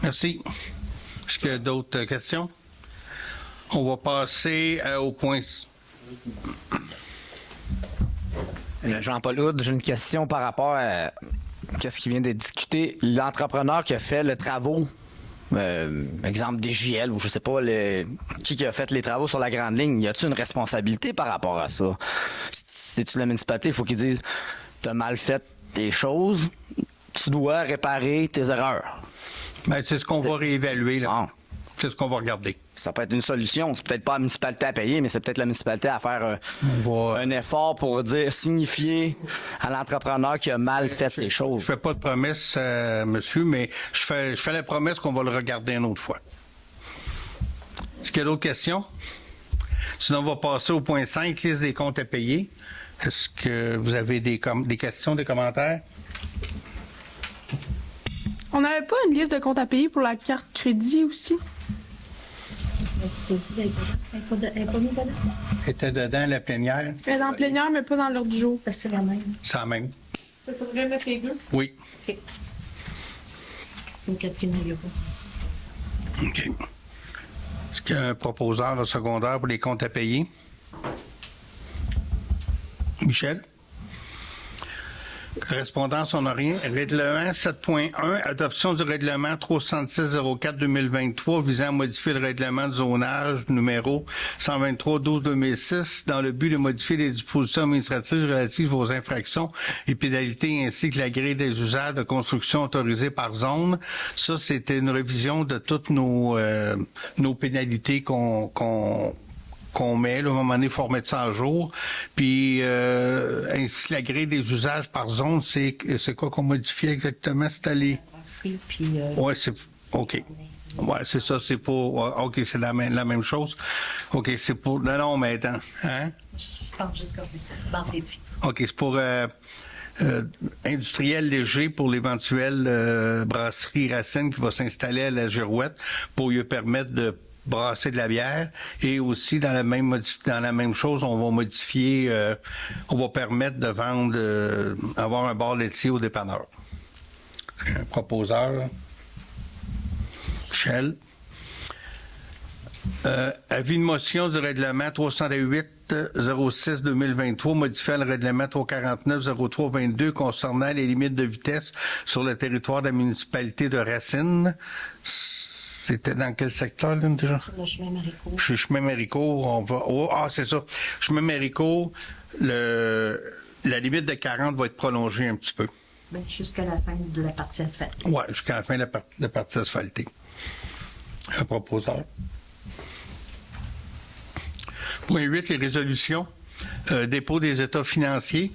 S1: Merci. Est-ce qu'il y a d'autres questions? On va passer au point...
S9: Jean-Paul Houd, j'ai une question par rapport à ce qui vient d'être discuté. L'entrepreneur qui a fait les travaux, exemple DJL ou je sais pas, qui a fait les travaux sur la Grande Ligne, y a-t-il une responsabilité par rapport à ça? Si-tu la municipalité, il faut qu'ils disent t'as mal fait tes choses, tu dois réparer tes erreurs.
S1: Ben, c'est ce qu'on va réévaluer, là.
S9: Ah.
S1: C'est ce qu'on va regarder.
S9: Ça peut être une solution. C'est peut-être pas la municipalité à payer, mais c'est peut-être la municipalité à faire un effort pour signifier à l'entrepreneur qui a mal fait ses choses.
S1: Je fais pas de promesse, monsieur, mais je fais la promesse qu'on va le regarder une autre fois. Est-ce qu'il y a d'autres questions? Sinon, on va passer au point 5, liste des comptes à payer. Est-ce que vous avez des questions, des commentaires?
S10: On n'avait pas une liste de comptes à payer pour la carte crédit aussi?
S1: Était dedans la plénière.
S10: Elle est dans la plénière, mais pas dans l'ordre du jour.
S5: C'est la même.
S1: C'est la même.
S10: Il faudrait mettre les deux.
S1: Oui.
S5: OK. Une Catherine Aguirre.
S1: OK. Est-ce qu'il y a un proposeur au secondaire pour les comptes à payer? Michel? Correspondance, on n'a rien. Règlement 7.1, adoption du règlement 366-04-2023 visant à modifier le règlement de zonage numéro 123-12-2006 dans le but de modifier les dispositions administratives relatives aux infractions et pénalités ainsi que la grille des usages de construction autorisés par zone. Ça, c'était une révision de toutes nos pénalités qu'on met, là, à un moment donné, il faut remettre ça à jour. Puis, ainsi, la grille des usages par zone, c'est quoi qu'on modifie exactement? C'est allé... Ouais, c'est... OK. Ouais, c'est ça, c'est pour... OK, c'est la même chose. OK, c'est pour... Non, mais attends. Hein?
S5: Je pense juste comme vendredi.
S1: OK, c'est pour... industriel léger pour l'éventuelle brasserie Racine qui va s'installer à la Girouette pour lui permettre de brasser de la bière, et aussi dans la même chose, on va modifier, on va permettre de vendre, avoir un bar laitier au dépanneur. Un proposeur, Michel. Avis de motion du règlement 308-06-2023 modifiant le règlement 349-03-22 concernant les limites de vitesse sur le territoire de la municipalité de Racine. C'était dans quel secteur, là, déjà?
S5: Le chemin Maricourt.
S1: Chez chemin Maricourt, on va... c'est ça. Chemin Maricourt, la limite de 40 va être prolongée un petit peu.
S5: Ben, jusqu'à la fin de la partie asphaltée.
S1: Oui, jusqu'à la fin de la partie asphaltée. Un proposeur. Point 8, les résolutions. Dépôt des états financiers.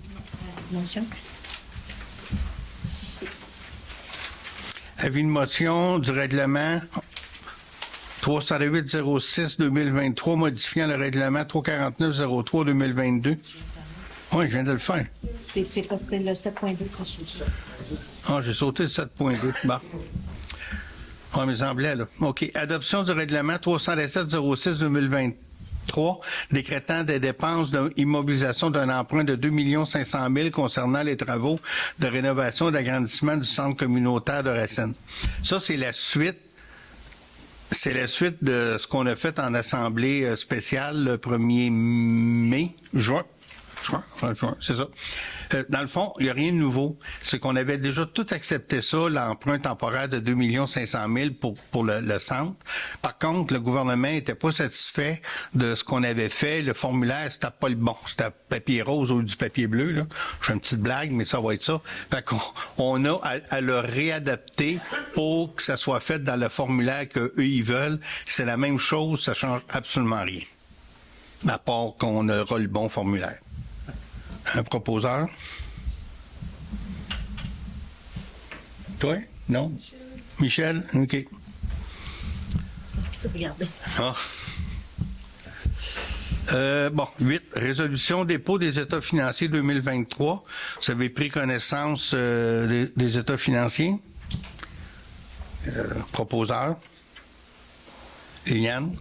S5: Motion.
S1: Avis de motion du règlement 308-06-2023 modifiant le règlement 349-03-2022. Oui, je viens de le faire.
S5: C'est le 7.2 qu'on suit.
S1: Ah, j'ai sauté le 7.2. Bon. Ah, mais semblait, là. OK. Adoption du règlement 317-06-2023 décrétant des dépenses d'immobilisation d'un emprunt de 2 500 000 concernant les travaux de rénovation et d'agrandissement du centre communautaire de Racine. Ça, c'est la suite. C'est la suite de ce qu'on a fait en assemblée spéciale le 1er juin, c'est ça. Dans le fond, il n'y a rien de nouveau. C'est qu'on avait déjà tout accepté ça, l'emprunt temporaire de 2 500 000 pour le centre. Par contre, le gouvernement n'était pas satisfait de ce qu'on avait fait. Le formulaire, c'était pas le bon. C'était papier rose au lieu du papier bleu, là. Je fais une petite blague, mais ça va être ça. Fait qu'on a à le réadapter pour que ça soit fait dans le formulaire qu'eux, ils veulent. C'est la même chose, ça change absolument rien. À part qu'on aura le bon formulaire. Un proposeur? Toi? Non? Michel? OK.
S5: C'est parce qu'il s'est regardé.
S1: Ah. 8. Résolution dépôt des états financiers 2023. Vous avez pris connaissance des états financiers? Proposeur? Eliane?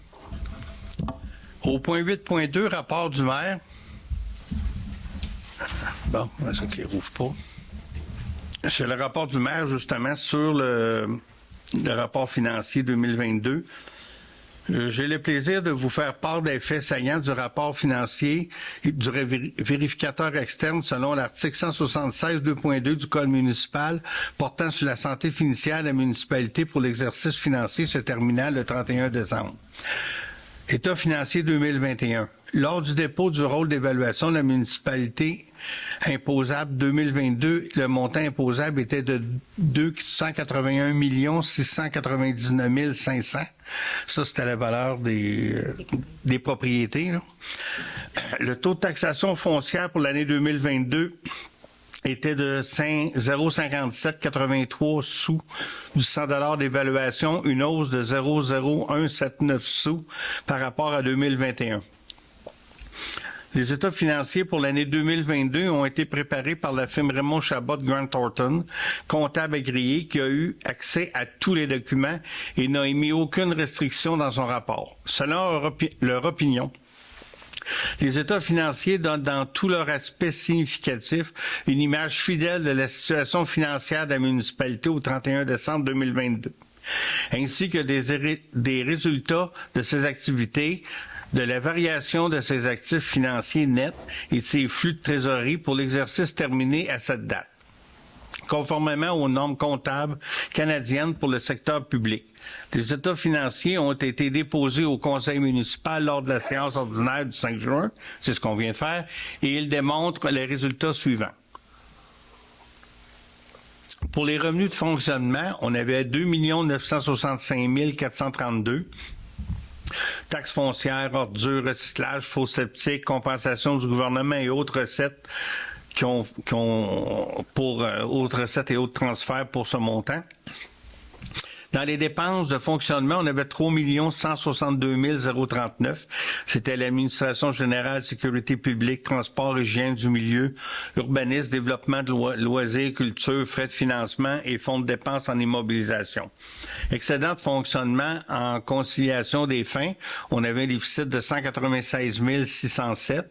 S1: Au point 8.2, rapport du maire. Bon, ça qui ne rouvre pas. C'est le rapport du maire, justement, sur le rapport financier 2022. J'ai le plaisir de vous faire part des faits saillants du rapport financier du vérificateur externe selon l'article 176.2.2 du Code municipal portant sur la santé financière de la municipalité pour l'exercice financier se terminant le 31 décembre. État financier 2021. Lors du dépôt du rôle d'évaluation de la municipalité imposable 2022, le montant imposable était de 281 699 500. Ça, c'était la valeur des propriétés, là. Le taux de taxation foncière pour l'année 2022 était de 0,5783 sous du 100 $ d'évaluation, une hausse de 0,0179 sous par rapport à 2021. Les états financiers pour l'année 2022 ont été préparés par la firme Raymond Chabot Grant Thornton, comptable agréé qui a eu accès à tous les documents et n'a émis aucune restriction dans son rapport. Selon leur opinion, les états financiers donnent dans tous leurs aspects significatifs une image fidèle de la situation financière de la municipalité au 31 décembre 2022, ainsi que des résultats de ses activités, de la variation de ses actifs financiers nets et de ses flux de trésorerie pour l'exercice terminé à cette date, conformément aux normes comptables canadiennes pour le secteur public. Les états financiers ont été déposés au conseil municipal lors de la séance ordinaire du 5 juin, c'est ce qu'on vient de faire, et ils démontrent les résultats suivants. Pour les revenus de fonctionnement, on avait 2 965 432. Taxes foncières, ordures, recyclage, faux septiques, compensation du gouvernement et autres recettes autres recettes et autres transferts pour ce montant. Dans les dépenses de fonctionnement, on avait 3 162 039. C'était l'administration générale, sécurité publique, transport, hygiène du milieu, urbanisme, développement de loisirs, culture, frais de financement et fonds de dépenses en immobilisation. Excédent de fonctionnement en conciliation des fins, on avait un déficit de 196 607.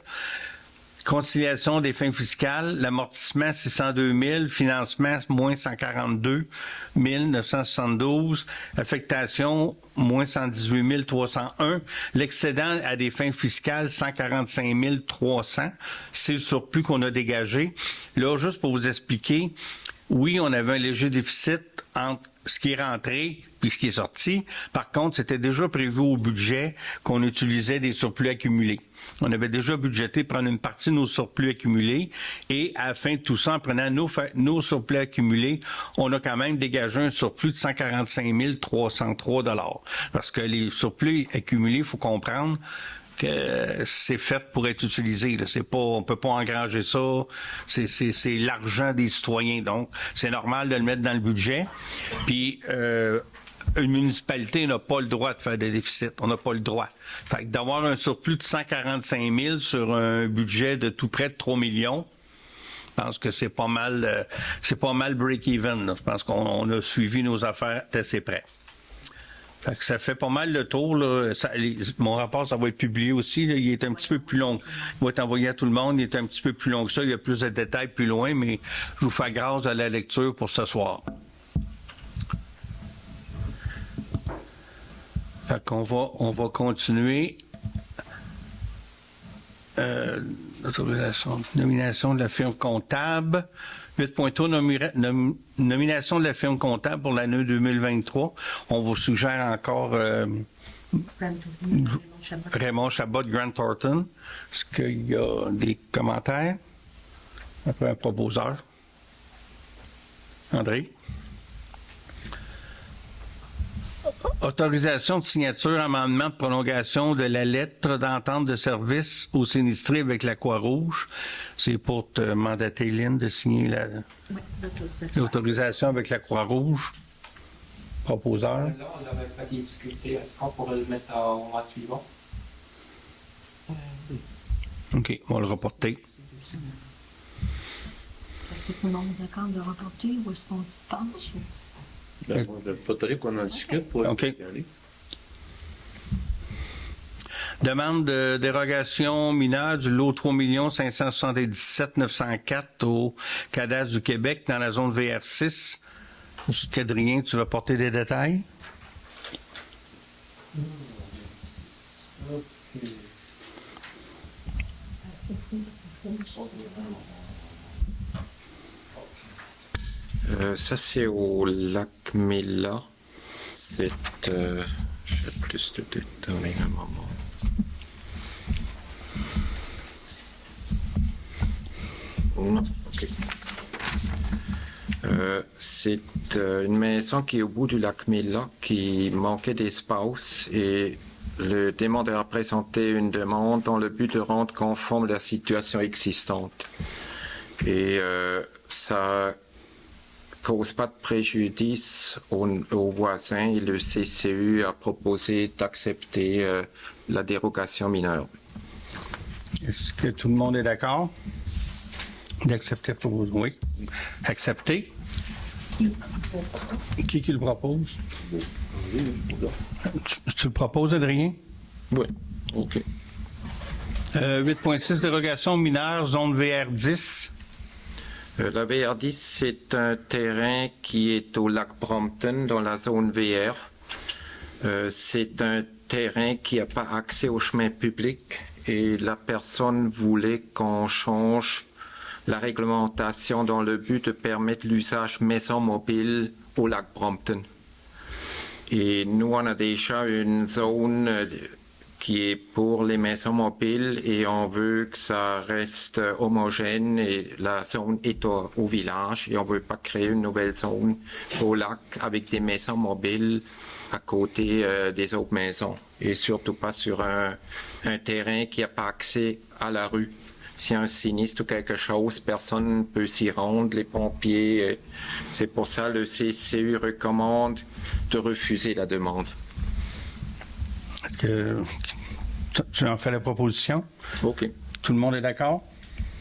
S1: Conciliation des fins fiscales, l'amortissement 602 000, financement moins 142 972, affectation moins 118 301, l'excédent à des fins fiscales 145 300, c'est le surplus qu'on a dégagé. Là, juste pour vous expliquer, oui, on avait un léger déficit entre ce qui est rentré puis ce qui est sorti. Par contre, c'était déjà prévu au budget qu'on utilisait des surplus accumulés. On avait déjà budgété prendre une partie de nos surplus accumulés et à la fin de tout ça, en prenant nos surplus accumulés, on a quand même dégagé un surplus de 145 303 $. Parce que les surplus accumulés, il faut comprendre que c'est fait pour être utilisé. Là. C'est pas, on peut pas engranger ça. C'est l'argent des citoyens. Donc, c'est normal de le mettre dans le budget. Puis, une municipalité n'a pas le droit de faire des déficits. On n'a pas le droit. Fait que d'avoir un surplus de 145 000 sur un budget de tout près de 3 millions, je pense que c'est pas mal break-even. Je pense qu'on a suivi nos affaires d'assez près. Fait que ça fait pas mal le tour. Là. Mon rapport, ça va être publié aussi. Là. Il est un petit peu plus long. Il va être envoyé à tout le monde. Il est un petit peu plus long que ça. Il y a plus de détails plus loin, mais je vous fais grâce à la lecture pour ce soir. Fait qu'on on va continuer. Nomination de la firme comptable. 8.3, nomination de la firme comptable pour l'année 2023. On vous suggère encore Raymond Chabot Grant Thornton. Est-ce qu'il y a des commentaires après un proposeur? André? Autorisation de signature, amendement de prolongation de la lettre d'entente de service au sinistré avec la Croix-Rouge. C'est pour te mandater, Lynn, de signer l'autorisation avec la Croix-Rouge. Proposeur.
S2: Là, on n'avait pas discuté. Est-ce qu'on pourrait le mettre au mois suivant?
S1: OK, on va le reporter.
S11: Est-ce que tout le monde est d'accord de reporter ou est-ce qu'on pense?
S12: Ben, moi, je voudrais qu'on en discute pour
S1: OK.
S12: y aller.
S1: Demande de dérogation mineure du lot 3 577 904 au cadastre du Québec dans la zone VR6. M. Quadrien, tu vas porter des détails?
S2: Ça, c'est au lac Mila. C'est... j'ai plus de détails à un moment. Non, OK. C'est une maison qui est au bout du lac Mila, qui manquait d'espace et le demandeur a présenté une demande dans le but de rendre conforme la situation existante. Et ça cause pas de préjudice aux voisins et le CCU a proposé d'accepter la dérogation mineure.
S1: Est-ce que tout le monde est d'accord d'accepter pour vous? Oui. Accepter. Qui le propose? Tu le proposes, Adrien?
S2: Oui. OK.
S1: 8.6, dérogation mineure, zone VR10.
S2: La VR10, c'est un terrain qui est au lac Brompton, dans la zone VR. C'est un terrain qui n'a pas accès au chemin public et la personne voulait qu'on change la réglementation dans le but de permettre l'usage maison mobile au lac Brompton. Et nous, on a déjà une zone qui est pour les maisons mobiles et on veut que ça reste homogène et la zone est au village et on veut pas créer une nouvelle zone au lac avec des maisons mobiles à côté des autres maisons et surtout pas sur un terrain qui n'a pas accès à la rue. S'il y a un sinistre ou quelque chose, personne ne peut s'y rendre, les pompiers. C'est pour ça que le CCU recommande de refuser la demande.
S1: Est-ce que tu en fais la proposition?
S2: OK.
S1: Tout le monde est d'accord?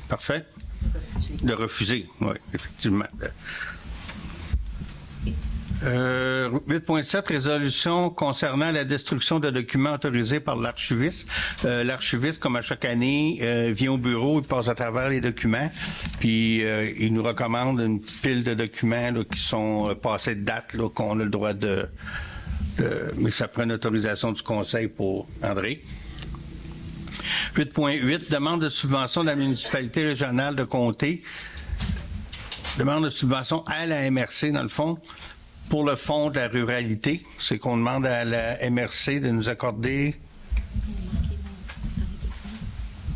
S1: Parfait. De refuser, oui, effectivement. 8.7, résolution concernant la destruction de documents autorisés par l'archiviste. L'archiviste, comme à chaque année, vient au bureau, il passe à travers les documents, puis il nous recommande une pile de documents là, qui sont passés de date, là, qu'on a le droit mais ça prend une autorisation du conseil pour André. 8.8, demande de subvention de la municipalité régionale de Comté. Demande de subvention à la MRC, dans le fond, pour le fonds de la ruralité. C'est qu'on demande à la MRC de nous accorder...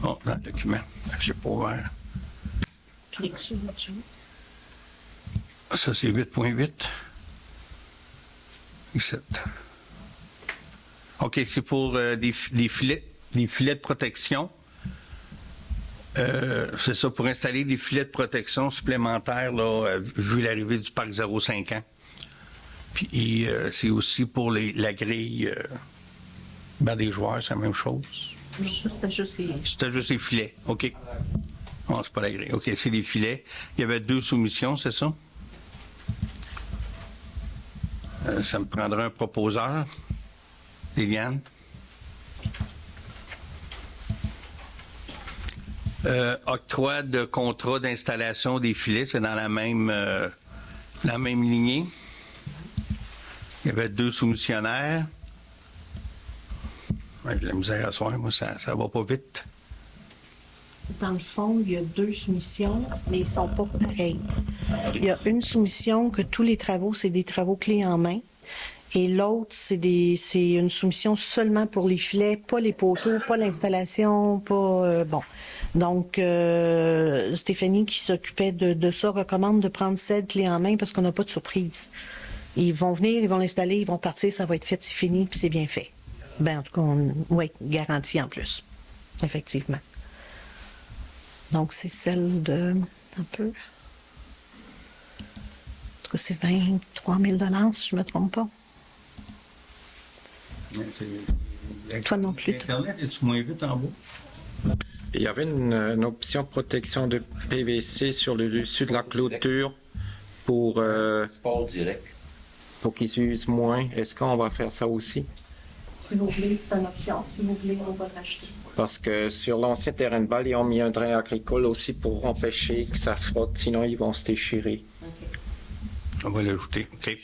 S1: Oh, dans le document. Je n'ai pas ouvert. Ça, c'est 8.8. Ici. OK, c'est pour des filets de protection. C'est ça, pour installer des filets de protection supplémentaires, là, vu l'arrivée du parc 0,5 ans. Puis c'est aussi pour la grille des joueurs, c'est la même chose.
S5: Non, c'était juste les...
S1: C'était juste les filets, OK. Non, c'est pas la grille. OK, c'est les filets. Il y avait 2 soumissions, c'est ça? Ça me prendra un proposeur. Liliane? Octroi de contrat d'installation des filets, c'est dans la même lignée. Il y avait 2 soumissionnaires. Ouais, j'ai de la misère à soir, moi, ça va pas vite.
S5: Dans le fond, il y a 2 soumissions, mais ils ne sont pas pareils. Il y a une soumission que tous les travaux, c'est des travaux clés en main. Et l'autre, c'est une soumission seulement pour les filets, pas les poteaux, pas l'installation, pas... bon. Donc, Stéphanie, qui s'occupait de ça, recommande de prendre celle clé en main parce qu'on n'a pas de surprise. Ils vont venir, ils vont l'installer, ils vont partir, ça va être fait, c'est fini, puis c'est bien fait. Ben, en tout cas, oui, garantie en plus. Effectivement. Donc, c'est celle de... Un peu... En tout cas, c'est 23 000 $, si je ne me trompe pas. Toi non plus.
S1: Internet, est-tu moins vite en bas?
S2: Il y avait une option protection de PVC sur le dessus de la clôture pour qu'ils usent moins. Est-ce qu'on va faire ça aussi?
S5: Si vous voulez, c'est une option. Si vous voulez, on va l'acheter.
S2: Parce que sur l'ancien terrain de balle, ils ont mis un drain agricole aussi pour empêcher que ça frotte, sinon ils vont se déchirer.
S5: Okay.
S1: On va l'ajouter. OK.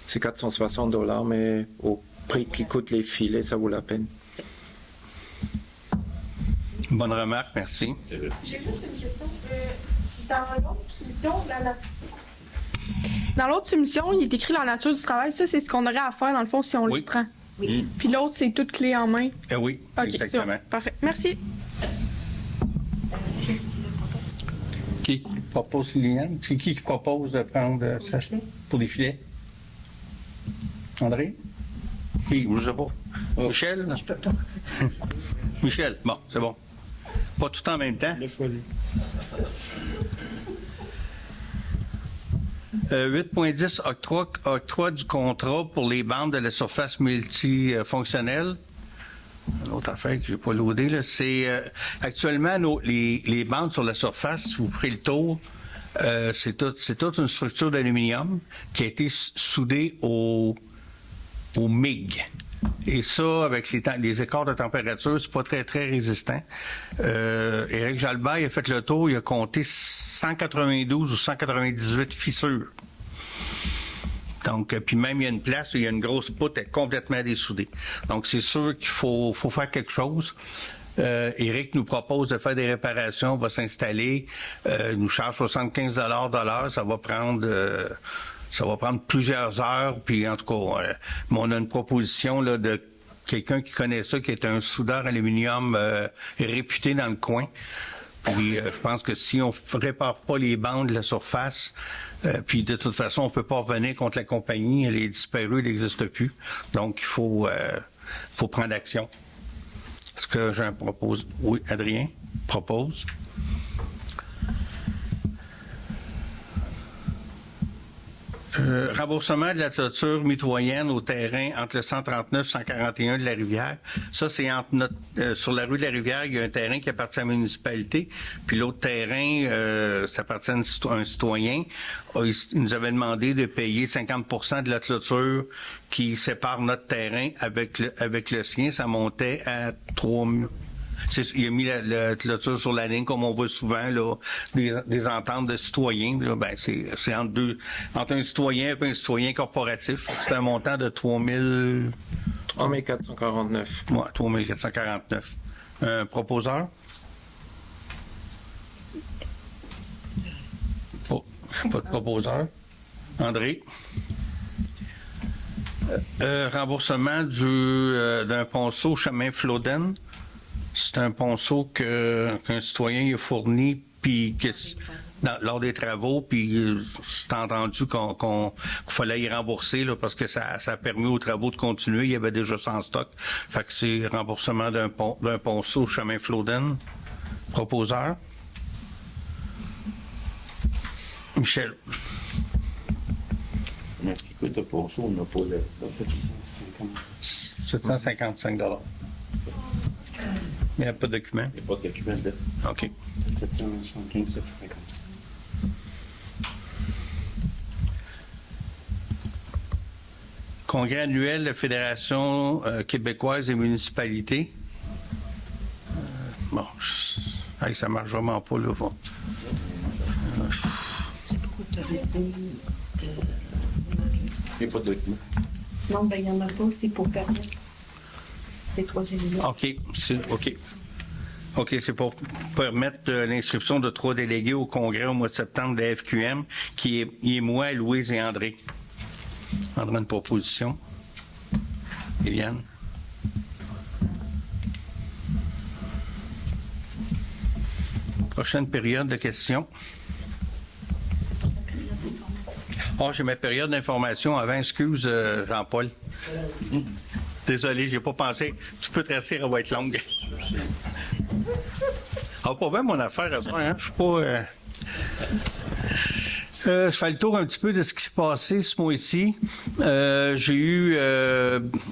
S2: C'est 460 $, mais au prix qui coûtent les filets, ça vaut la peine.
S1: Bonne remarque, merci.
S10: J'ai juste une question. Dans l'autre soumission, dans l'autre soumission, il est écrit la nature du travail. Ça, c'est ce qu'on aurait à faire, dans le fond, si on le prend. Oui. Puis l'autre, c'est toute clé en main.
S1: Oui,
S10: OK,
S1: exactement.
S10: c'est bon. Parfait. Merci.
S1: Qui propose, Liliane? C'est qui propose de prendre ça pour les filets? André? Qui? Je sais pas. Michel? Je peux pas. Michel, bon, c'est bon. Pas tout en même temps. 8.10, octroi du contrat pour les bandes de la surface multifonctionnelle. l'autre affaire que j'ai pas loadé, là, c'est actuellement les bandes sur la surface, si vous ferez le tour, c'est toute une structure d'aluminium qui a été soudée au MIG. Et ça, avec les écarts de température, c'est pas très, très résistant. Éric Jalbert, il a fait le tour, il a compté 192 ou 198 fissures. Donc, puis même, il y a une place où il y a une grosse poutre complètement dessoudée. Donc, c'est sûr qu'il faut faire quelque chose. Éric nous propose de faire des réparations, on va s'installer, il nous charge 75 $ de l'heure, ça va prendre plusieurs heures, puis en tout cas, on a une proposition là, de quelqu'un qui connaît ça, qui est un soudeur aluminium réputé dans le coin. Puis je pense que si on ne répare pas les bandes de la surface, puis de toute façon, on ne peut pas revenir contre la compagnie, elle est disparue, elle n'existe plus. Donc, il faut prendre action. Est-ce que j'en propose? Oui, Adrien propose. Remboursement de la clôture mitoyenne au terrain entre le 139 et 141 de la Rivière. Ça, c'est sur la rue de la Rivière, il y a un terrain qui appartient à la municipalité, puis l'autre terrain, ça appartient à un citoyen. Il nous avait demandé de payer 50% de la clôture qui sépare notre terrain avec le sien. Ça montait à 3 000. Il a mis la clôture sur la ligne, comme on voit souvent, là, des ententes de citoyens. Là, ben, c'est entre un citoyen et un citoyen corporatif. C'est un montant de 3
S2: 449.
S1: Ouais, 3 449. Un proposeur? Pas de proposeur. André? Remboursement d'un ponceau chemin Floden. C'est un ponceau qu'un citoyen a fourni puis lors des travaux, puis c'est entendu qu'il fallait y rembourser là, parce que ça a permis aux travaux de continuer. Il y avait déjà ça en stock. Fait que c'est remboursement d'un ponceau chemin Floden. Proposeur? Michel.
S12: Écoute, le ponceau, on n'a pas de...
S1: 755 $. Il n'y a pas de document?
S12: Il n'y a pas de document là.
S1: OK.
S12: 775, 750.
S1: Congrès annuel de la Fédération québécoise des municipalités. Bon, ça marche vraiment pas, là.
S11: C'est beaucoup de laisser.
S12: Il n'y a pas de document.
S11: Non, ben il n'y en a pas aussi pour permettre ces 3 élus-là.
S1: OK, c'est pour permettre l'inscription de 3 délégués au congrès au mois de septembre de la FQM, qui est moi, Louise et André. André, une proposition. Eliane? Prochaine période de questions. Oh, j'ai ma période d'information avant. Excuse, Jean-Paul. Désolé, j'ai pas pensé. Tu peux te rester, elle va être longue. Ah, pas bien mon affaire à ça, hein? Je suis pas... je fais le tour un petit peu de ce qui s'est passé ce mois-ci. J'ai eu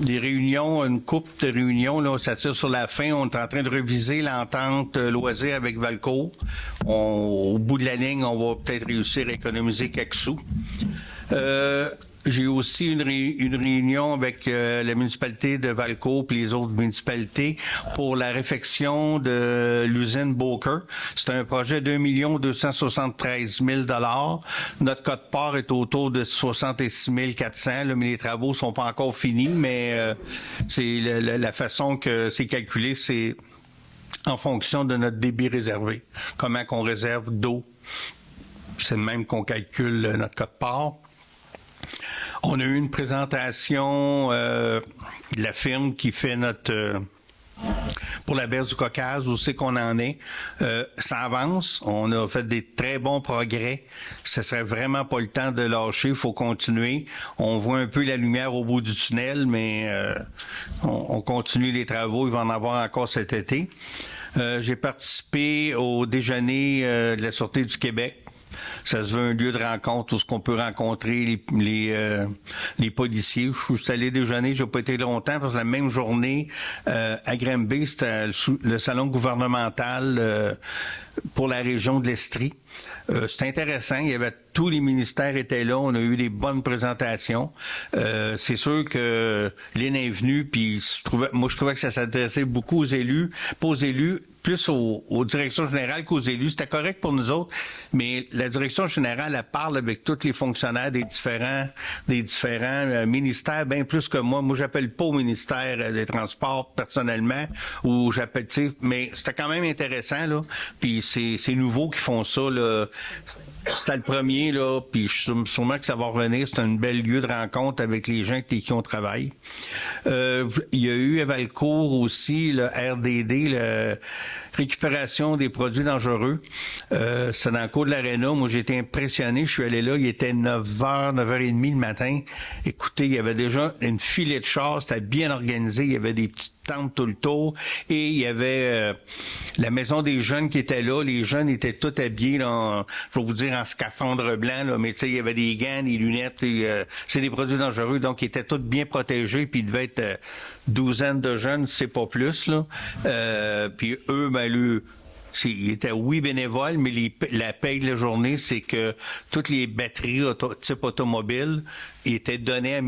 S1: des réunions, une couple de réunions, là, ça tire sur la fin. On est en train de reviser l'entente loisir avec Valcourt. Au bout de la ligne, on va peut-être réussir à économiser quelques sous. J'ai aussi une réunion avec la municipalité de Valcourt et les autres municipalités pour la réfection de l'usine Boker. C'est un projet de 1 273 000 $. Notre quote-part est autour de 66 400 là, mais les travaux sont pas encore finis, mais c'est la façon que c'est calculé, c'est en fonction de notre débit réservé. Comment qu'on réserve d'eau. C'est le même qu'on calcule notre quote-part. On a eu une présentation de la firme qui fait notre pour la baisse du Caucase, où c'est qu'on en est. Ça avance. On a fait des très bons progrès. Ce serait vraiment pas le temps de lâcher. Il faut continuer. On voit un peu la lumière au bout du tunnel, mais on continue les travaux. Il va en avoir encore cet été. J'ai participé au déjeuner de la Sûreté du Québec. Ça se veut un lieu de rencontre où ce qu'on peut rencontrer les policiers. Je suis allé déjeuner, j'ai pas été longtemps parce que la même journée à Granby, c'était le salon gouvernemental pour la région de l'Estrie. C'était intéressant. Il y avait tous les ministères étaient là. On a eu des bonnes présentations. C'est sûr que Lynn est venue, puis je trouvais que ça s'adressait beaucoup aux élus, pas aux élus, plus aux directions générales qu'aux élus. C'était correct pour nous autres, mais la direction générale, elle parle avec tous les fonctionnaires des différents ministères, bien plus que moi. Moi, j'appelle pas au ministère des Transports personnellement, ou j'appelle, tu sais, mais c'était quand même intéressant, là. Puis c'est nouveau qu'ils font ça, là. C'était le premier, là, puis sûrement que ça va revenir. C'est un bel lieu de rencontre avec les gens avec qui on travaille. Il y a eu à Valcourt aussi le RDD, le récupération des produits dangereux. C'est dans le cours de l'Aréna. Moi, j'ai été impressionné. Je suis allé là, il était 9h, 9h30 le matin. Écoutez, il y avait déjà une filée de chars, c'était bien organisé. Il y avait des petites tentes tout le tour. Et il y avait la maison des jeunes qui était là. Les jeunes étaient tous habillés, là, faut vous dire, en scaphandre blanc, là. Mais tu sais, il y avait des gants, des lunettes. C'est des produits dangereux, donc ils étaient tous bien protégés. Puis il devait être douzaine de jeunes, c'est pas plus, là. Puis eux, ben, ils étaient, oui, bénévoles, mais la paye de la journée, c'est que toutes les batteries type automobile étaient données à...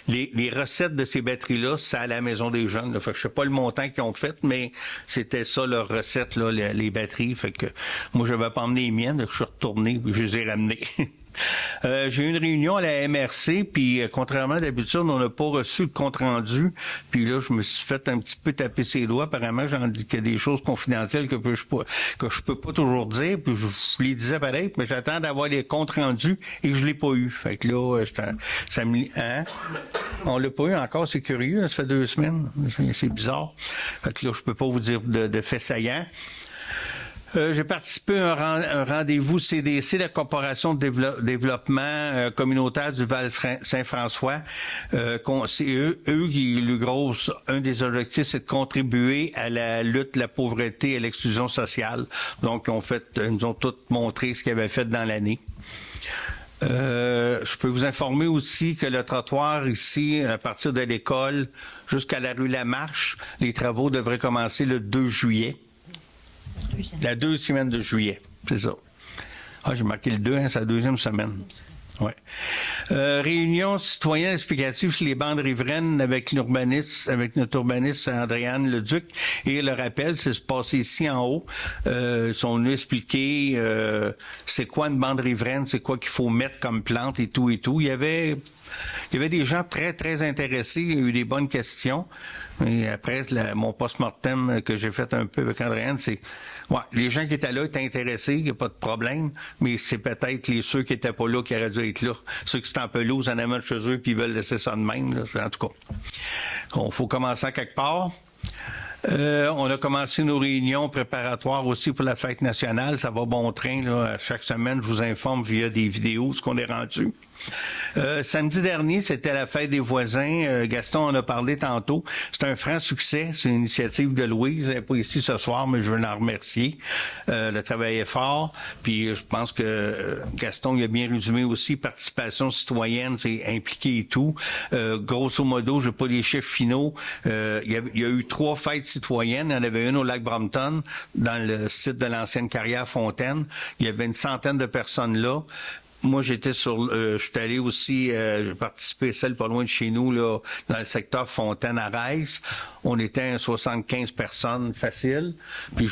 S1: Les recettes de ces batteries-là, c'est à la Maison des Jeunes. Là. Fait que je sais pas le montant qu'ils ont fait, mais c'était ça leur recette, là, les batteries. Fait que moi, je n'avais pas emmené les miennes, donc je suis retourné et je les ai ramenées. J'ai eu une réunion à la MRC, puis contrairement à d'habitude, on n'a pas reçu le compte-rendu. Puis là, je me suis fait un petit peu taper ses doigts. Apparemment, j'en dis qu'il y a des choses confidentielles que je peux pas toujours dire. Puis je les disais pareil, mais j'attends d'avoir les comptes-rendus et je l'ai pas eu. Fait que là, ça me... Hein? On l'a pas eu encore, c'est curieux. Ça fait 2 semaines. C'est bizarre. Fait que là, je peux pas vous dire de fait saillant. J'ai participé à un rendez-vous CDC, la Corporation de développement communautaire du Val-Saint-François. C'est eux qui, un des objectifs, c'est de contribuer à la lutte, la pauvreté et l'exclusion sociale. Donc, ils nous ont tous montré ce qu'ils avaient fait dans l'année. Je peux vous informer aussi que le trottoir ici, à partir de l'école jusqu'à la rue Lamarche, les travaux devraient commencer le 2 juillet. La 2e semaine de juillet, c'est ça. Ah, j'ai marqué le 2, hein, c'est la 2e semaine. Ouais. Réunion citoyenne explicative sur les bandes riveraines avec notre urbaniste Andréane Leduc. Et le rappel, c'est se passer ici en haut. Ils sont venus expliquer c'est quoi une bande riveraine, c'est quoi qu'il faut mettre comme plante et tout et tout. Il y avait des gens très, très intéressés. Il y a eu des bonnes questions. Et après, mon post-mortem que j'ai fait un peu avec Andréane, c'est... Ouais, les gens qui étaient là étaient intéressés, il n'y a pas de problème, mais c'est peut-être ceux qui n'étaient pas là qui auraient dû être là. Ceux qui sont en pelouse en amont de chez eux puis ils veulent laisser ça de même. Là. En tout cas, il faut commencer à quelque part. On a commencé nos réunions préparatoires aussi pour la fête nationale. Ça va bon train. Là. Chaque semaine, je vous informe via des vidéos ce qu'on est rendu. Samedi dernier, c'était la fête des voisins. Gaston en a parlé tantôt. C'est un franc succès. C'est une initiative de Louise. Elle n'est pas ici ce soir, mais je veux l'en remercier. Le travail est fort. Puis je pense que Gaston il a bien résumé aussi. Participation citoyenne, c'est impliqué et tout. Grosso modo, je n'ai pas les chiffres finaux. Il y a eu 3 fêtes citoyennes. Il y en avait une au lac Brompton, dans le site de l'ancienne carrière Fontaine. Il y avait une centaine de personnes là. Moi, je suis allé aussi, j'ai participé à celle pas loin de chez nous, là, dans le secteur Fontaine-Arès. On était 75 personnes facile. Puis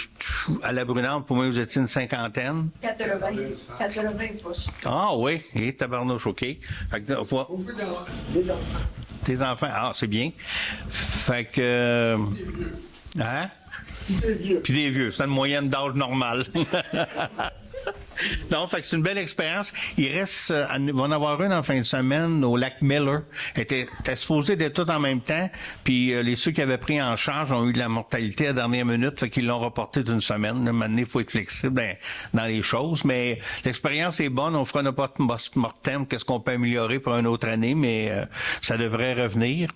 S1: à la Brunante, pour moi, vous étiez une 50aine.
S11: 80 pouces.
S1: Ah oui, et tabarnouche, OK. Fait que, tes enfants, c'est bien. Fait que... hein? Puis des vieux. C'est une moyenne d'âge normale. Non, fait que c'est une belle expérience. Il va en avoir une en fin de semaine au lac Miller. Était supposé d'être tout en même temps. Puis ceux qui avaient pris en charge ont eu de la mortalité à la dernière minute, fait qu'ils l'ont reporté d'une semaine. Maintenant, il faut être flexible dans les choses. Mais l'expérience est bonne. On fera notre post-mortem. Qu'est-ce qu'on peut améliorer pour une autre année, mais ça devrait revenir.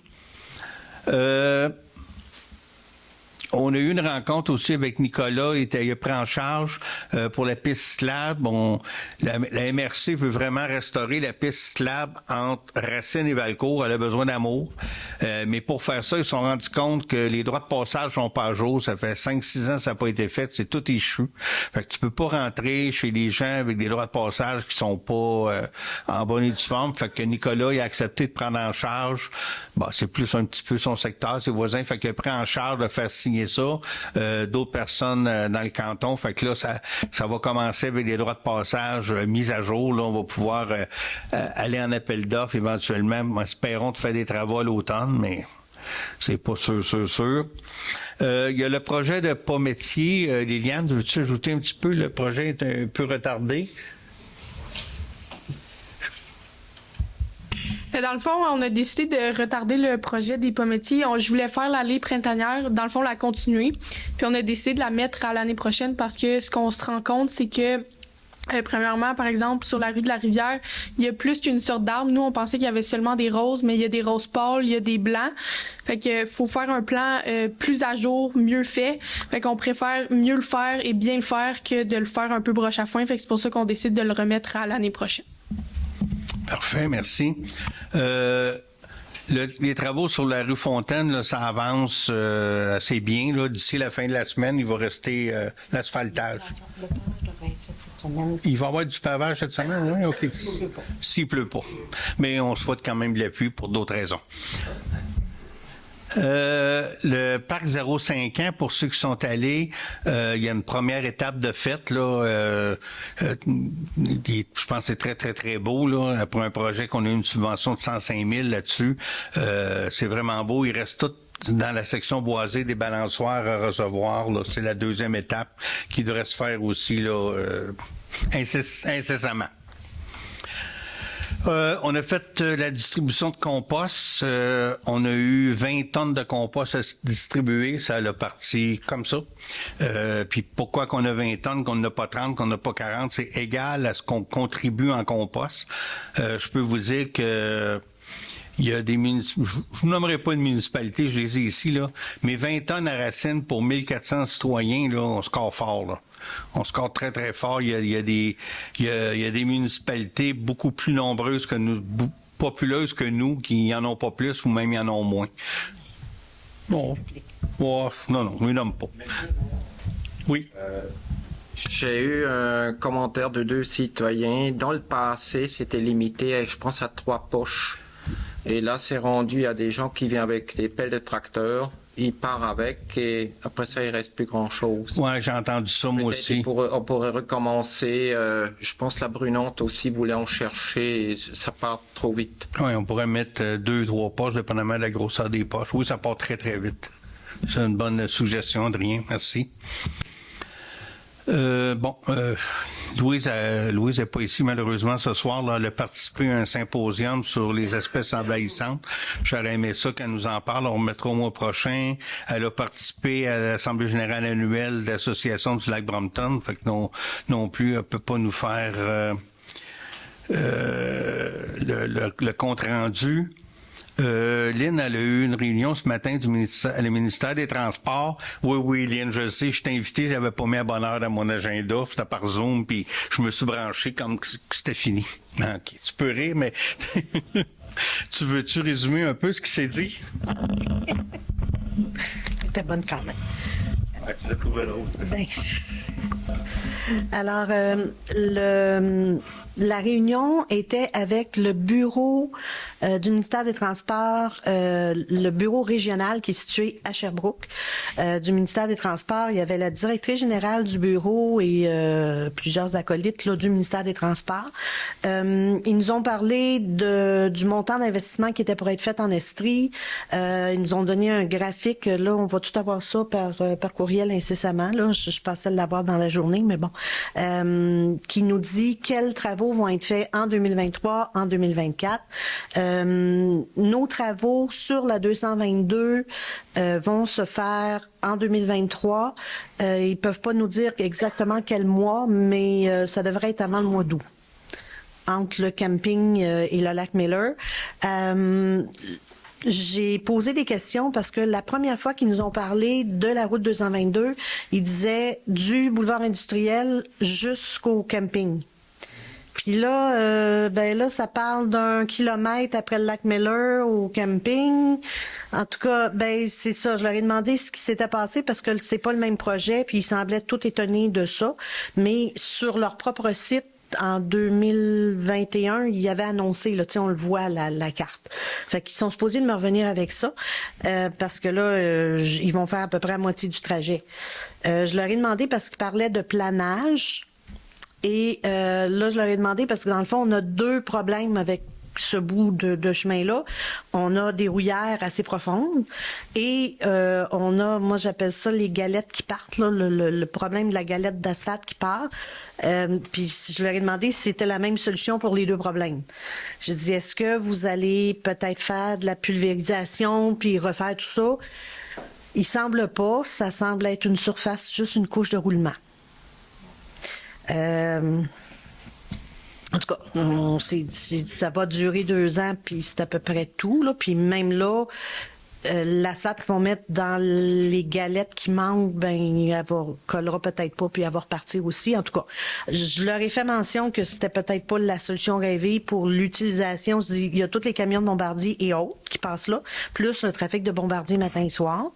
S1: On a eu une rencontre aussi avec Nicolas, il a pris en charge pour la piste slab. La MRC veut vraiment restaurer la piste slab entre Racine et Valcourt. Elle a besoin d'amour. Mais pour faire ça, ils se sont rendus compte que les droits de passage sont pas à jour. Ça fait 5-6 ans que ça n'a pas été fait. C'est tout échu. Fait que tu peux pas rentrer chez les gens avec des droits de passage qui sont pas en bonne et due forme. Fait que Nicolas, il a accepté de prendre en charge. Bon, c'est plus un petit peu son secteur, ses voisins. Fait qu'il a pris en charge de faire signer ça, d'autres personnes dans le canton. Fait que là, ça va commencer avec des droits de passage mis à jour. Là, on va pouvoir aller en appel d'offres éventuellement. Espérons de faire des travaux à l'automne, mais c'est pas sûr. Il y a le projet de Pometier. Liliane, veux-tu ajouter un petit peu? Le projet est un peu retardé.
S10: Dans le fond, on a décidé de retarder le projet des pometiers. Je voulais faire l'allée printanière, dans le fond, la continuer. Puis on a décidé de la mettre à l'année prochaine parce que ce qu'on se rend compte, c'est que premièrement, par exemple, sur la rue de la Rivière, il y a plus qu'une sorte d'arbre. Nous, on pensait qu'il y avait seulement des roses, mais il y a des roses pâles, il y a des blancs. Fait que faut faire un plan plus à jour, mieux fait. Fait qu'on préfère mieux le faire et bien le faire que de le faire un peu broche à foin. Fait que c'est pour ça qu'on décide de le remettre à l'année prochaine.
S1: Parfait, merci. Les travaux sur la rue Fontaine, là, ça avance assez bien. Là. D'ici la fin de la semaine, il va rester l'asphaltage. Il va y avoir du pavage cette semaine, oui? OK. S'il pleut pas. Mais on souhaite quand même de l'appui pour d'autres raisons. Le parc 0,5 ans, pour ceux qui sont allés, il y a une première étape de fête, là. Je pense que c'est très, très, très beau, là. Pour un projet qu'on a eu une subvention de 105 000 là-dessus. C'est vraiment beau. Il reste tout dans la section boisée des balançoires à recevoir, là. C'est la deuxième étape qui devrait se faire aussi, là, incessamment. On a fait la distribution de compost. On a eu 20 tonnes de compost à distribuer. Ça a parti comme ça. Puis pourquoi qu'on a 20 tonnes, qu'on n'a pas 30, qu'on n'a pas 40, c'est égal à ce qu'on contribue en compost. Je peux vous dire que il y a des je nommerai pas une municipalité, je les ai ici, là, mais 20 tonnes à Racine pour 1400 citoyens, là, on score fort, là. On score très, très fort. Il y a des municipalités beaucoup plus nombreuses que nous, populeuses que nous, qui en ont pas plus ou même y en ont moins. Bon. Oh, non, je ne nomme pas. Oui.
S2: J'ai eu un commentaire de 2 citoyens. Dans le passé, c'était limité, je pense, à 3 poches. Et là, c'est rendu à des gens qui viennent avec des pelles de tracteur. Ils partent avec et après ça, il reste plus grand-chose.
S1: Ouais, j'ai entendu ça, moi aussi.
S2: On pourrait recommencer. Je pense que la Brunante aussi voulait en chercher et ça part trop vite.
S1: Oui, on pourrait mettre 2-3 poches, dépendamment de la grosseur des poches. Oui, ça part très, très vite. C'est une bonne suggestion, Adrien. Merci. Louise n'est pas ici malheureusement ce soir. Là, elle a participé à un symposium sur les espèces envahissantes. J'aurais aimé ça qu'elle nous en parle. On remettra au mois prochain. Elle a participé à l'Assemblée générale annuelle de l'Association du lac Brompton. Fait que non plus, elle peut pas nous faire le compte rendu. Lynn, elle a eu une réunion ce matin du ministère des Transports. Oui, Lynn, je sais, je t'ai invité, j'avais pas mis à bonne heure dans mon agenda, c'était par Zoom, puis je me suis branché comme que c'était fini. OK, tu peux rire, mais tu veux-tu résumer un peu ce qui s'est dit?
S5: C'était bonne quand même.
S12: Ouais, tu l'as trouvé l'autre.
S5: Alors, la réunion était avec le bureau du ministère des Transports, le bureau régional qui est situé à Sherbrooke du ministère des Transports. Il y avait la directrice générale du bureau et plusieurs acolytes là, du ministère des Transports. Ils nous ont parlé du montant d'investissement qui était pour être fait en Estrie. Ils nous ont donné un graphique. Là, on va tout avoir ça par courriel incessamment. Là, je pensais l'avoir dans la journée, mais bon. Qui nous dit quels travaux vont être faits en 2023, en 2024. Nos travaux sur la 222 vont se faire en 2023. Ils peuvent pas nous dire exactement quel mois, mais ça devrait être avant le mois d'août, entre le camping et le lac Miller. j'ai posé des questions parce que la première fois qu'ils nous ont parlé de la route 222, ils disaient du boulevard industriel jusqu'au camping. Puis là, là, ça parle d'1 kilomètre après le lac Miller au camping. En tout cas, c'est ça. Je leur ai demandé ce qui s'était passé parce que c'est pas le même projet, puis ils semblaient tout étonnés de ça. Mais sur leur propre site, en 2021, ils avaient annoncé, là, on le voit, la carte. Fait qu'ils sont supposés de me revenir avec ça, parce que là, ils vont faire à peu près la moitié du trajet. Je leur ai demandé parce qu'ils parlaient de planage. Et là, je leur ai demandé, parce que dans le fond, on a 2 problèmes avec ce bout de chemin-là. On a des rouillères assez profondes et on a, moi j'appelle ça les galettes qui partent, là, le problème de la galette d'asphalte qui part. Puis je leur ai demandé si c'était la même solution pour les 2 problèmes. J'ai dit, est-ce que vous allez peut-être faire de la pulvérisation puis refaire tout ça? Il semble pas, ça semble être une surface, juste une couche de roulement. En tout cas, ça va durer 2 ans, puis c'est à peu près tout. Là. Puis même là, l'assate qu'ils vont mettre dans les galettes qui manquent, elle collera peut-être pas, puis elle va repartir aussi. En tout cas, je leur ai fait mention que c'était peut-être pas la solution rêvée pour l'utilisation. Il y a tous les camions de Bombardier et autres qui passent là, plus le trafic de Bombardier matin et soir.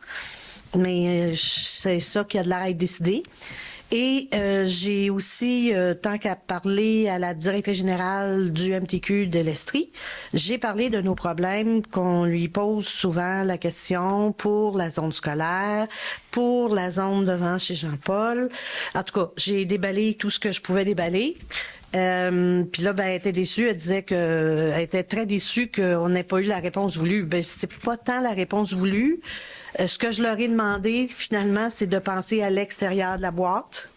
S5: Mais c'est ça qui a de l'air à être décidé. Et j'ai aussi, tant qu'à parler à la directrice générale du MTQ de l'Estrie, j'ai parlé de nos problèmes qu'on lui pose souvent la question pour la zone scolaire, pour la zone devant chez Jean-Paul. En tout cas, j'ai déballé tout ce que je pouvais déballer. Puis là, elle était déçue. Elle disait elle était très déçue qu'on n'ait pas eu la réponse voulue. C'est pas tant la réponse voulue. Ce que je leur ai demandé, finalement, c'est de penser à l'extérieur de la boîte.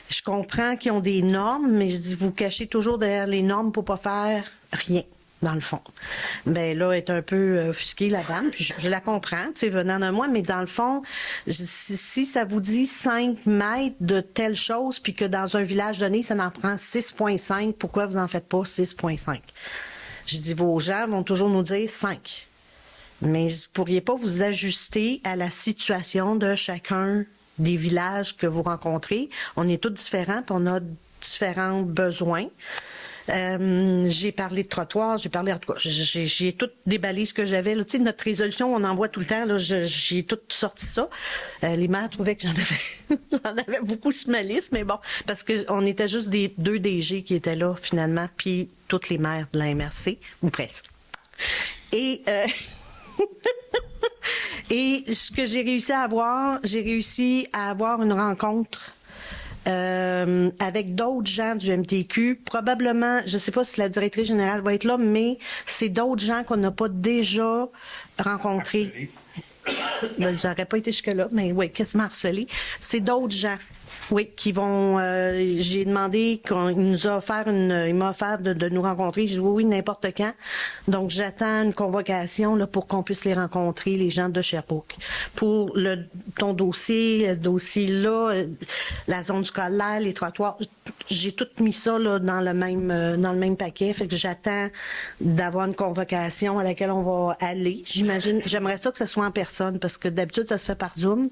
S5: Je comprends qu'ils ont des normes, mais je dis, vous cachez toujours derrière les normes pour pas faire rien, dans le fond. Là, elle est un peu offusquée, la dame, puis je la comprends, tu sais, venant de moi, mais dans le fond, si ça vous dit 5 mètres de telle chose, puis que dans un village donné, ça en prend 6,5, pourquoi vous en faites pas 6,5? Je dis, vos gens vont toujours nous dire 5. Mais vous ne pourriez pas vous ajuster à la situation de chacun des villages que vous rencontrez. On est tous différents, puis on a différents besoins. J'ai parlé de trottoirs, j'ai parlé, en tout cas, j'ai tout déballé ce que j'avais. Tu sais, notre résolution, on envoie tout le temps, là, j'ai tout sorti ça. Les maires trouvaient que j'en avais beaucoup sur ma liste, mais bon, parce qu'on était juste des 2 DG qui étaient là, finalement, puis toutes les maires de la MRC, ou presque. Et... Et ce que j'ai réussi à avoir une rencontre avec d'autres gens du MTQ. Probablement, je ne sais pas si la directrice générale va être là, mais c'est d'autres gens qu'on n'a pas déjà rencontrés. J'aurais pas été jusque-là, mais oui, quasiment harcelé. C'est d'autres gens. Oui, qui vont. J'ai demandé il m'a offert de nous rencontrer. J'ai dit oui, n'importe quand. Donc j'attends une convocation là pour qu'on puisse les rencontrer, les gens de Sherbrooke, pour ton dossier, le dossier là, la zone scolaire, les trottoirs. J'ai tout mis ça là dans le même paquet. Fait que j'attends d'avoir une convocation à laquelle on va aller. J'imagine. J'aimerais ça que ce soit en personne parce que d'habitude ça se fait par Zoom.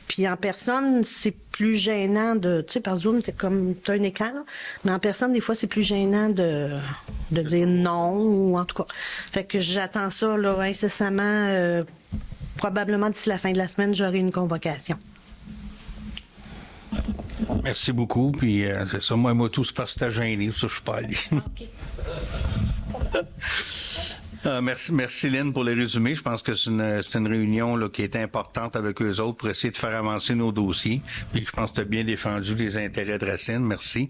S5: Puis en personne, c'est plus gênant tu sais, par Zoom, t'as un écran, là, mais en personne, des fois, c'est plus gênant de dire non, ou en tout cas. Fait que j'attends ça, là, incessamment, probablement d'ici la fin de la semaine, j'aurai une convocation.
S1: Merci beaucoup, puis c'est ça, moi tout se passe à gêner, ça, je suis pas allé. Merci Lynn pour les résumés. Je pense que c'est une réunion là, qui est importante avec eux autres pour essayer de faire avancer nos dossiers. Puis je pense que tu as bien défendu les intérêts de Racine. Merci.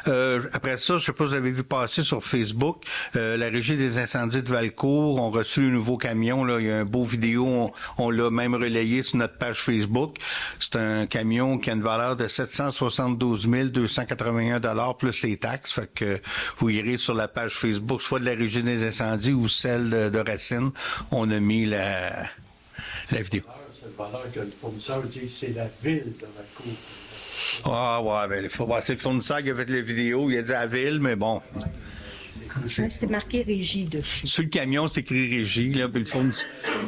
S1: Après ça, je sais pas si vous avez vu passer sur Facebook, la Régie des incendies de Valcourt ont reçu un nouveau camion. Là. Il y a un beau vidéo, on l'a même relayé sur notre page Facebook. C'est un camion qui a une valeur de 772 281 $ plus les taxes. Fait que vous irez sur la page Facebook, soit de la Régie des incendies ou celle de Racine, on a mis la vidéo.
S12: C'est le valeur que le fournisseur dit c'est la ville de Valcourt.
S1: Ah ouais, c'est le fournisseur qui a fait la vidéo, il a dit la ville, mais bon.
S5: C'est marqué régie dessus.
S1: Sur le camion, c'est écrit régie, là, puis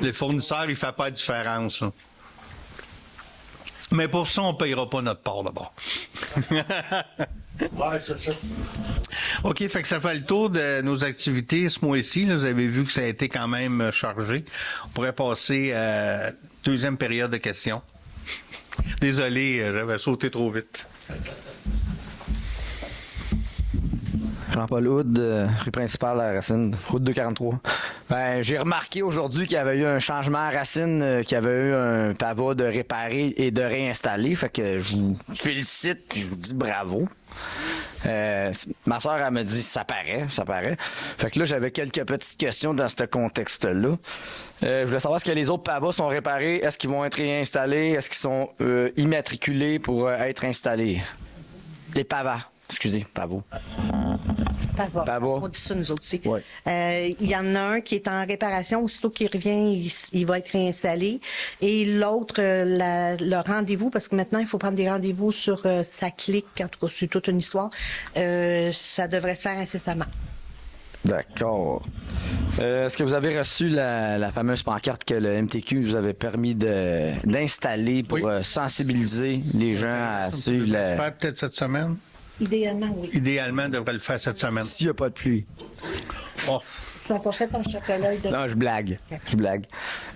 S1: le fournisseur, il fait pas de différence, là. Mais pour ça, on ne payera pas notre part d'abord.
S12: Ouais, c'est ça.
S1: OK, fait que ça fait le tour de nos activités ce mois-ci. Là, vous avez vu que ça a été quand même chargé. On pourrait passer à deuxième période de questions. Désolé, j'avais sauté trop vite.
S9: Jean-Paul Houd, rue principale à Racine, route 243. Ben, j'ai remarqué aujourd'hui qu'il y avait eu un changement à Racine, qu'il y avait eu un pavot de réparer et de réinstaller. Fait que je vous félicite et je vous dis bravo. Ma soeur, elle me dit ça paraît. Fait que là, j'avais quelques petites questions dans ce contexte-là. Je voulais savoir, est-ce que les autres pavots sont réparés? Est-ce qu'ils vont être réinstallés? Est-ce qu'ils sont immatriculés pour être installés? Les pavas. Excusez, pavots. Pavots.
S5: On dit ça nous autres aussi.
S9: Ouais.
S5: Il y en a un qui est en réparation. Aussitôt qu'il revient, il va être réinstallé. Et l'autre, le rendez-vous, parce que maintenant, il faut prendre des rendez-vous sur sa clique. En tout cas, c'est toute une histoire. Ça devrait se faire incessamment.
S9: D'accord. Est-ce que vous avez reçu la fameuse pancarte que le MTQ vous avait permis d'installer pour sensibiliser les gens à suivre la...
S1: Faire peut-être cette semaine?
S5: Idéalement, oui.
S1: Idéalement, on devrait le faire cette semaine.
S9: S'il n'y a pas de pluie.
S1: Oh.
S5: Ils sont pas faits en chocolat.
S9: Non, je blague.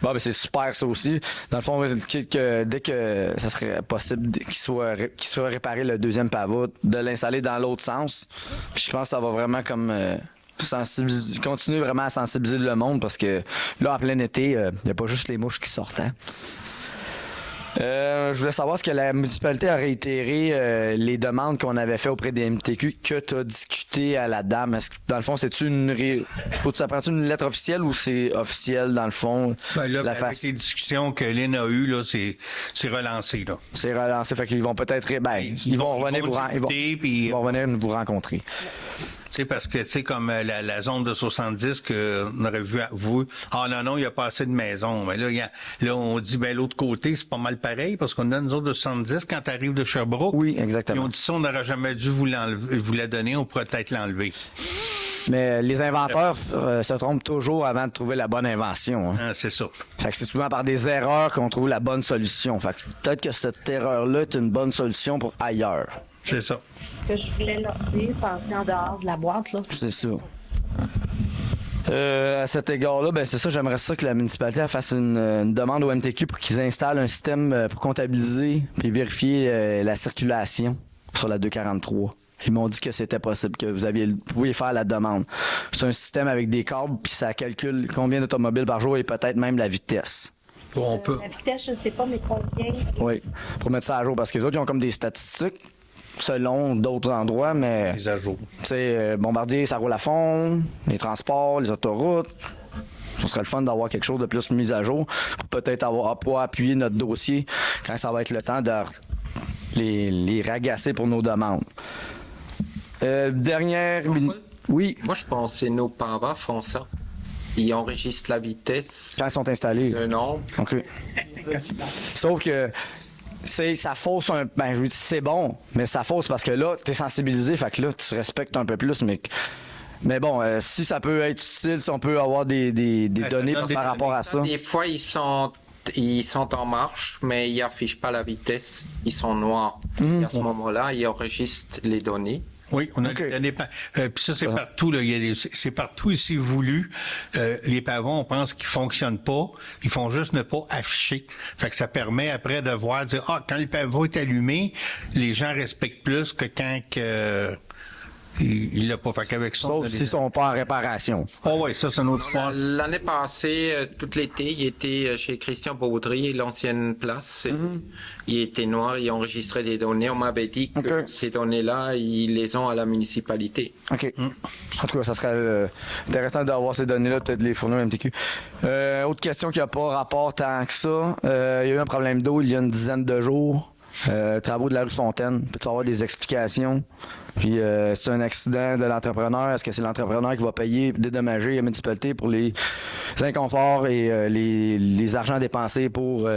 S9: Bon, ben c'est super ça aussi. Dans le fond, dès que ça serait possible qu'il soit réparé le deuxième pavot, de l'installer dans l'autre sens. Puis je pense que ça va vraiment comme continuer vraiment à sensibiliser le monde parce que là, en plein été, il n'y a pas juste les mouches qui sortent. Hein? Je voulais savoir, est-ce que la municipalité a réitéré les demandes qu'on avait fait auprès des MTQ que tu as discuté à la dame? Est-ce que, dans le fond, ça prend une lettre officielle ou c'est officiel, dans le fond?
S1: Ben là, avec les discussions que Lynn a eues, là, c'est relancé. Là.
S9: C'est relancé, fait qu'ils vont peut-être... ils vont revenir vous rencontrer.
S1: Tu sais, parce que, tu sais, comme la zone de 70 qu'on aurait vu, non, il n'y a pas assez de maisons. Mais là, on dit, l'autre côté, c'est pas mal pareil, parce qu'on a une zone de 70 quand tu arrives de Sherbrooke.
S9: Oui, exactement.
S1: Ils ont dit ça, on n'aurait jamais dû vous la donner, on pourrait peut-être l'enlever.
S9: Mais les inventeurs se trompent toujours avant de trouver la bonne invention. Hein.
S1: Ah, c'est ça.
S9: Fait que c'est souvent par des erreurs qu'on trouve la bonne solution. Fait que peut-être que cette erreur-là est une bonne solution pour ailleurs.
S1: C'est ça.
S5: Ce que je voulais leur dire, passer en dehors de la boîte, là.
S9: C'est ça. À cet égard-là, c'est ça, j'aimerais ça que la municipalité fasse une demande au MTQ pour qu'ils installent un système pour comptabiliser et vérifier la circulation sur la 243. Ils m'ont dit que c'était possible, que vous pouviez faire la demande. C'est un système avec des câbles, puis ça calcule combien d'automobiles par jour et peut-être même la vitesse.
S1: On peut.
S5: La vitesse, je ne sais pas, mais combien?
S9: Oui, pour mettre ça à jour, parce que les autres, ils ont comme des statistiques selon d'autres endroits, mais...
S1: Les à jour.
S9: Tu sais, Bombardier, ça roule à fond, les transports, les autoroutes. Ce serait le fun d'avoir quelque chose de plus mis à jour pour peut-être pouvoir appuyer notre dossier quand ça va être le temps de les ragasser pour nos demandes. Dernière... Oui.
S2: Moi, je pense que nos pavas font ça. Ils enregistrent la vitesse.
S9: Quand ils sont installés.
S2: Le nombre.
S9: OK. Sauf que... ça fausse un... c'est bon, mais ça fausse parce que là, t'es sensibilisé, fait que là, tu respectes un peu plus, mais bon, si ça peut être utile, si on peut avoir des données par rapport à ça.
S2: Des fois, ils sont en marche, mais ils affichent pas la vitesse. Ils sont noirs. Et à ce moment-là, ils enregistrent les données.
S1: Oui, on a des données. Puis ça, c'est partout. Là. C'est partout ici voulu. Les pavons, on pense qu'ils fonctionnent pas. Ils font juste ne pas afficher. Fait que ça permet après de voir, dire, quand le pavot est allumé, les gens respectent plus que quand il l'a pas. Fait qu'avec ça.
S9: Sauf s'ils sont pas en réparation.
S1: Oui, ça, c'est une autre histoire.
S2: L'année passée, tout l'été, il était chez Christian Baudry, l'ancienne place. Il était noir, il enregistrait des données. On m'avait dit que ces données-là, ils les ont à la municipalité.
S9: OK. En tout cas, ça serait intéressant d'avoir ces données-là, peut-être les fournir au MTQ. Autre question qui n'a pas rapport tant que ça. Il y a eu un problème d'eau il y a une dizaine de jours. Travaux de la rue Fontaine. Peux-tu avoir des explications? Puis, c'est un accident de l'entrepreneur. Est-ce que c'est l'entrepreneur qui va payer, dédommager la municipalité pour les inconforts et les argents dépensés pour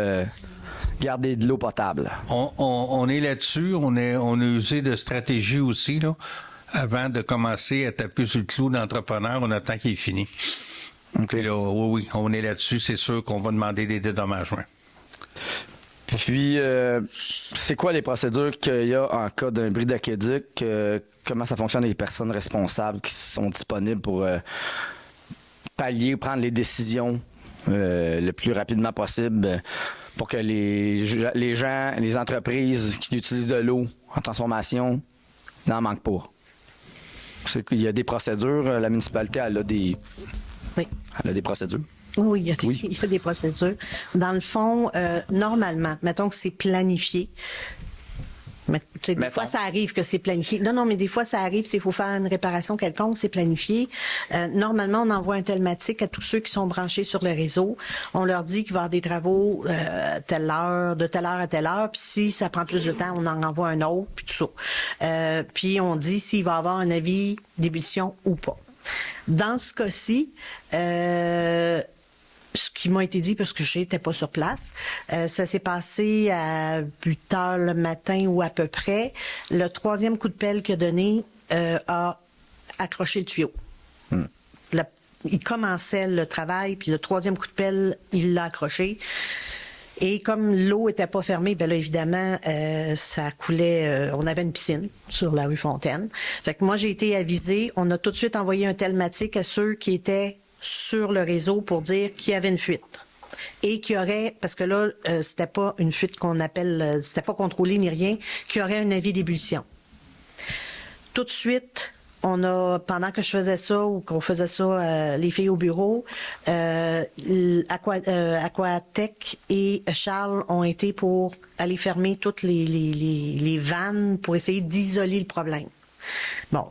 S9: garder de l'eau potable?
S1: On est là-dessus. On a usé de stratégie aussi, là. avant de commencer à taper sur le clou d'entrepreneur, on attend qu'il est fini.
S9: OK.
S1: Là, oui, on est là-dessus, c'est sûr qu'on va demander des dédommagements.
S9: Puis, c'est quoi les procédures qu'il y a en cas d'un bris d'aqueduc? Comment ça fonctionne les personnes responsables qui sont disponibles pour pallier, prendre les décisions le plus rapidement possible pour que les gens, les entreprises qui utilisent de l'eau en transformation n'en manquent pas? C'est qu'il y a des procédures, la municipalité, elle a des procédures.
S5: Oui, il y a des procédures. Dans le fond, normalement, mettons que c'est planifié. Mais, des fois, ça arrive que c'est planifié. Non, mais des fois, ça arrive, s'il faut faire une réparation quelconque, c'est planifié. Normalement, on envoie un telmatique à tous ceux qui sont branchés sur le réseau. On leur dit qu'il va y avoir des travaux telle heure, de telle heure à telle heure. Puis si ça prend plus de temps, on en envoie un autre, puis tout ça. Puis on dit s'il va y avoir un avis d'ébullition ou pas. Dans ce cas-ci, ce qui m'a été dit, parce que je n'étais pas sur place, ça s'est passé à 8 heures le matin ou à peu près. Le troisième coup de pelle qu'il a donné a accroché le tuyau. Il commençait le travail, puis le troisième coup de pelle, il l'a accroché. Et comme l'eau était pas fermée, ben là, évidemment, ça coulait. On avait une piscine sur la rue Fontaine. Fait que moi, j'ai été avisée. On a tout de suite envoyé un telmatique à ceux qui étaient sur le réseau pour dire qu'il y avait une fuite. Et qu'il y aurait, parce que là, c'était pas une fuite qu'on appelle, c'était pas contrôlé ni rien, qu'il y aurait un avis d'ébullition. Tout de suite, pendant que je faisais ça ou qu'on faisait ça, les filles au bureau, Aquatech et Charles ont été pour aller fermer toutes les vannes pour essayer d'isoler le problème. Bon,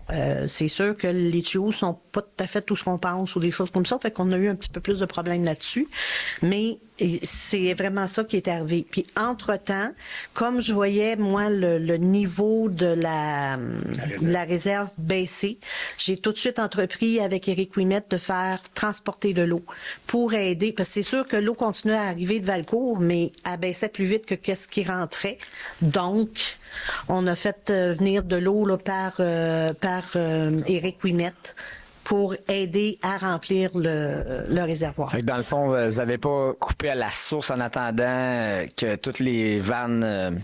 S5: c'est sûr que les tuyaux sont pas tout à fait tout ce qu'on pense ou des choses comme ça, fait qu'on a eu un petit peu plus de problèmes là-dessus, mais c'est vraiment ça qui est arrivé. Puis entre-temps, comme je voyais, moi, le niveau de la réserve baisser, j'ai tout de suite entrepris avec Éric Ouimet de faire transporter de l'eau pour aider, parce que c'est sûr que l'eau continuait à arriver de Valcourt, mais elle baissait plus vite que ce qui rentrait. Donc, on a fait venir de l'eau là, par Éric Ouimet pour aider à remplir le réservoir.
S9: Fait que dans le fond, vous n'avez pas coupé à la source en attendant que toutes les vannes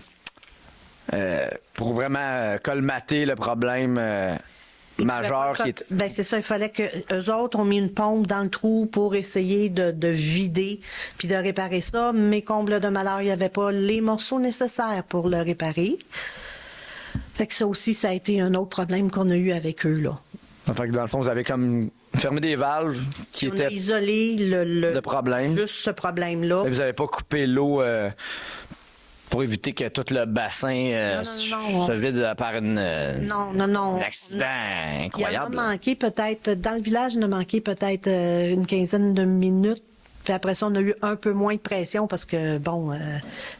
S9: pour vraiment colmater le problème majeur qui est...
S5: Ben c'est ça, il fallait que eux autres ont mis une pompe dans le trou pour essayer de vider puis de réparer ça, mais comble de malheur, il n'y avait pas les morceaux nécessaires pour le réparer. Fait que ça aussi, ça a été un autre problème qu'on a eu avec eux, là.
S9: Fait que dans le fond, vous avez comme fermé des valves qui
S5: on
S9: étaient...
S5: a isolé le
S9: problème.
S5: Juste ce problème-là.
S9: Et vous n'avez pas coupé l'eau pour éviter que tout le bassin se vide par un accident incroyable.
S5: Il en a manqué peut-être, dans le village, il en a manqué peut-être une quinzaine de minutes. Puis après ça, on a eu un peu moins de pression parce que, bon,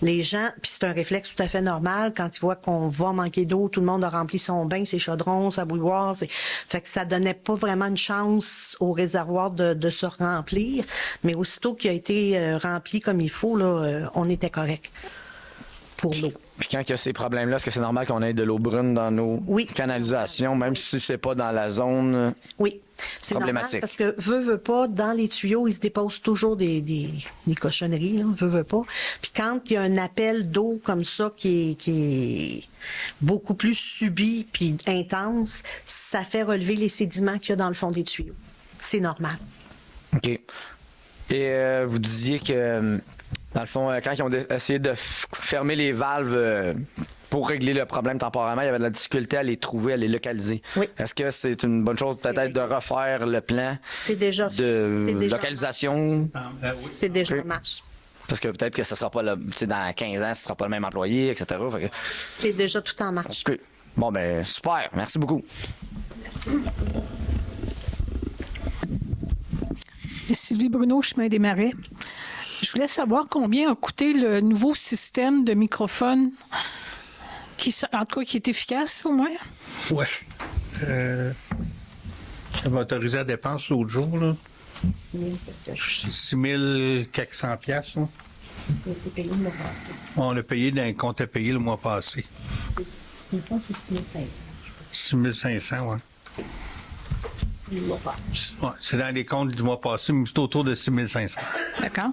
S5: les gens, puis c'est un réflexe tout à fait normal, quand ils voient qu'on va manquer d'eau, tout le monde a rempli son bain, ses chaudrons, sa bouilloire. Fait que ça donnait pas vraiment une chance au réservoir de se remplir. Mais aussitôt qu'il a été rempli comme il faut, là, on était correct pour l'eau.
S9: Puis quand il y a ces problèmes-là, est-ce que c'est normal qu'on ait de l'eau brune dans nos canalisations, même si c'est pas dans la zone
S5: c'est
S9: problématique?
S5: Normal parce que veut pas, dans les tuyaux, ils se déposent toujours des cochonneries, là, veut pas. Puis quand il y a un appel d'eau comme ça qui est beaucoup plus subi puis intense, ça fait relever les sédiments qu'il y a dans le fond des tuyaux. C'est normal.
S9: OK. Et vous disiez que dans le fond, quand ils ont essayé de fermer les valves pour régler le problème temporairement, il y avait de la difficulté à les trouver, à les localiser.
S5: Oui.
S9: Est-ce que c'est une bonne chose peut-être de refaire le plan
S5: de
S9: localisation?
S5: C'est déjà en marche.
S9: Parce que peut-être que ce sera pas dans 15 ans, ce ne sera pas le même employé, etc.
S5: C'est déjà tout en marche.
S9: Okay. Bon, ben super. Merci beaucoup. Merci.
S3: Sylvie Bruno, Chemin des Marais. Je voulais savoir combien a coûté le nouveau système de microphone qui est efficace au moins?
S1: Oui. J'avais autorisé la dépense l'autre jour, là. 6 400 piastres, là.
S11: On a payé le mois passé.
S1: On l'a payé d'un compte à payer le mois passé.
S11: Il me semble que c'est 6 500.
S1: 6 500, oui.
S11: Le mois passé.
S1: Ouais, c'est dans les comptes du mois passé, mais c'est autour de 6 500.
S3: D'accord.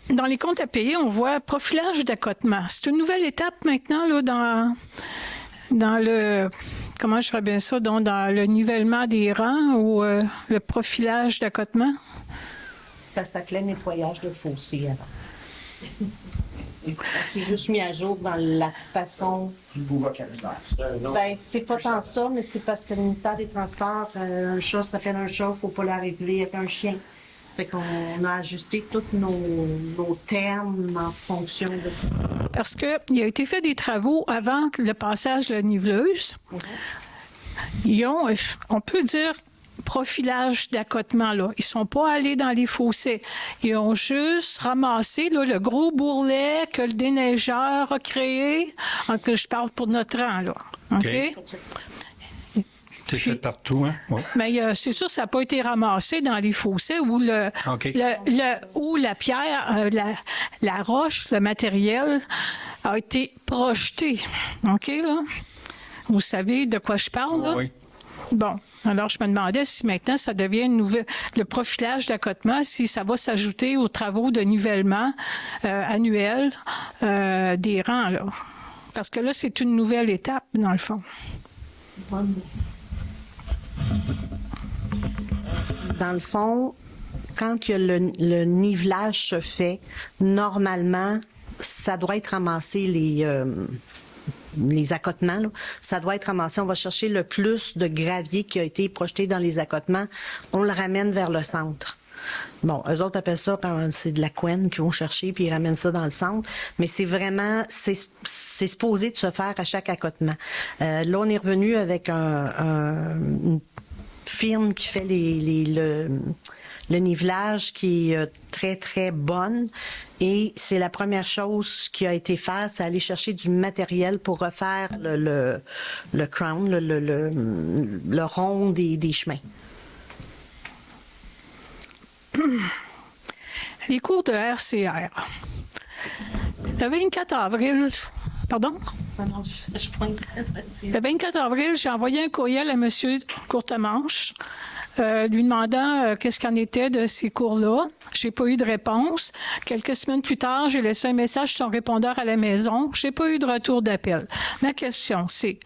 S3: Dans les comptes à payer, on voit profilage d'accotement. C'est une nouvelle étape maintenant là, dans le... Comment je dirais bien ça? Donc, dans le nivellement des rangs ou le profilage d'accotement?
S11: Ça s'appelait nettoyage de fossé avant. J'ai juste mis à jour dans la façon.
S12: Du beau vocabulaire.
S11: Ben, c'est pas tant ça, mais c'est parce que le ministère des Transports, un chat s'appelle un chat, faut pas l'arrêter avec un chien. Fait qu'on a ajusté tous nos termes en fonction de ça.
S3: Parce qu'il a été fait des travaux avant le passage de la niveleuse. Ils ont, on peut dire, profilage d'accotement, là. Ils sont pas allés dans les fossés. Ils ont juste ramassé là, le gros bourrelet que le déneigeur a créé. Que je parle pour notre rang, là. OK?
S1: C'est fait partout, hein? Ouais.
S3: Mais c'est sûr, ça n'a pas été ramassé dans les fossés où où la pierre, la roche, le matériel a été projeté. OK, là? Vous savez de quoi je parle, là?
S1: Oui.
S3: Bon. Alors, je me demandais si maintenant ça devient le profilage d'accotement, si ça va s'ajouter aux travaux de nivellement annuels des rangs, là. Parce que là, c'est une nouvelle étape, dans le fond.
S5: Dans le fond, quand que le nivelage se fait, normalement, ça doit être ramassé les accotements, là. Ça doit être ramassé. On va chercher le plus de gravier qui a été projeté dans les accotements. On le ramène vers le centre. Bon, eux autres appellent ça quand c'est de la couenne qu'ils vont chercher puis ils ramènent ça dans le centre. Mais c'est vraiment, c'est supposé de se faire à chaque accotement. Là, on est revenu avec une firme qui fait le nivelage qui est très, très bonne. Et c'est la première chose qui a été faite, c'est aller chercher du matériel pour refaire le crown, le rond des chemins.
S3: Les cours de RCR. Le 24 avril... Pardon? Le 24 avril, j'ai envoyé un courriel à M. Courtemanche lui demandant qu'est-ce qu'en était de ces cours-là. J'ai pas eu de réponse. Quelques semaines plus tard, j'ai laissé un message sur son répondeur à la maison. J'ai pas eu de retour d'appel. Ma question, c'est,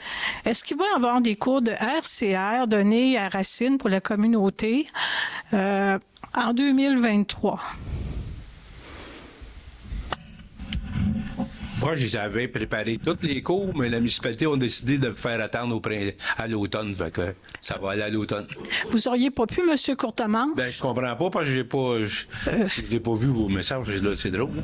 S3: est-ce qu'il va y avoir des cours de RCR donnés à Racine pour la communauté en 2023?
S13: Moi, je les avais préparés tous les cours, mais la municipalité a décidé de me faire attendre à l'automne. Fait que ça va aller à l'automne.
S3: Vous auriez pas pu, M. Courtemanche?
S13: Ben, je comprends pas parce que je n'ai pas vu vos messages. Là, c'est drôle.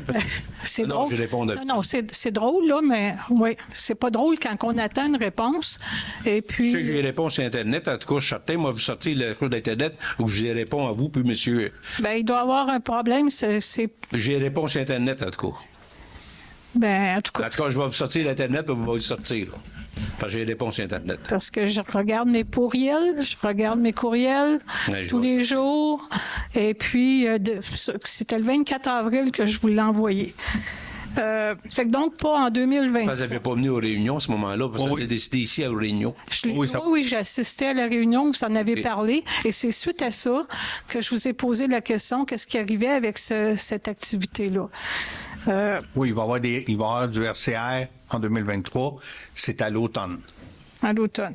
S3: C'est
S13: non,
S3: drôle.
S13: Je réponds
S3: non, c'est drôle, là, mais oui, c'est pas drôle quand on attend une réponse. Et puis...
S13: Je sais que j'ai les réponses sur Internet. En tout cas, je suis certain, moi, vous sortez le cours d'Internet où je les réponds à vous, puis monsieur.
S3: Ben, il doit y avoir un problème.
S13: J'ai les réponses sur Internet, en tout cas.
S3: Ben, en tout cas,
S13: je vais vous sortir l'Internet, puis vous allez le sortir. Là. Parce que j'ai les réponses sur Internet.
S3: Parce que je regarde mes courriels, tous les jours. Et puis, c'était le 24 avril que je vous l'ai envoyé. Fait que donc, pas en 2020.
S13: Vous n'avez pas venu aux réunions à ce moment-là, parce que j'ai décidé ici aux réunions.
S3: Oui, j'ai assisté à la réunion, vous en avez parlé. Et c'est suite à ça que je vous ai posé la question, qu'est-ce qui arrivait avec cette activité-là?
S1: Oui, il va y avoir du RCR en 2023. C'est à l'automne.
S3: À l'automne.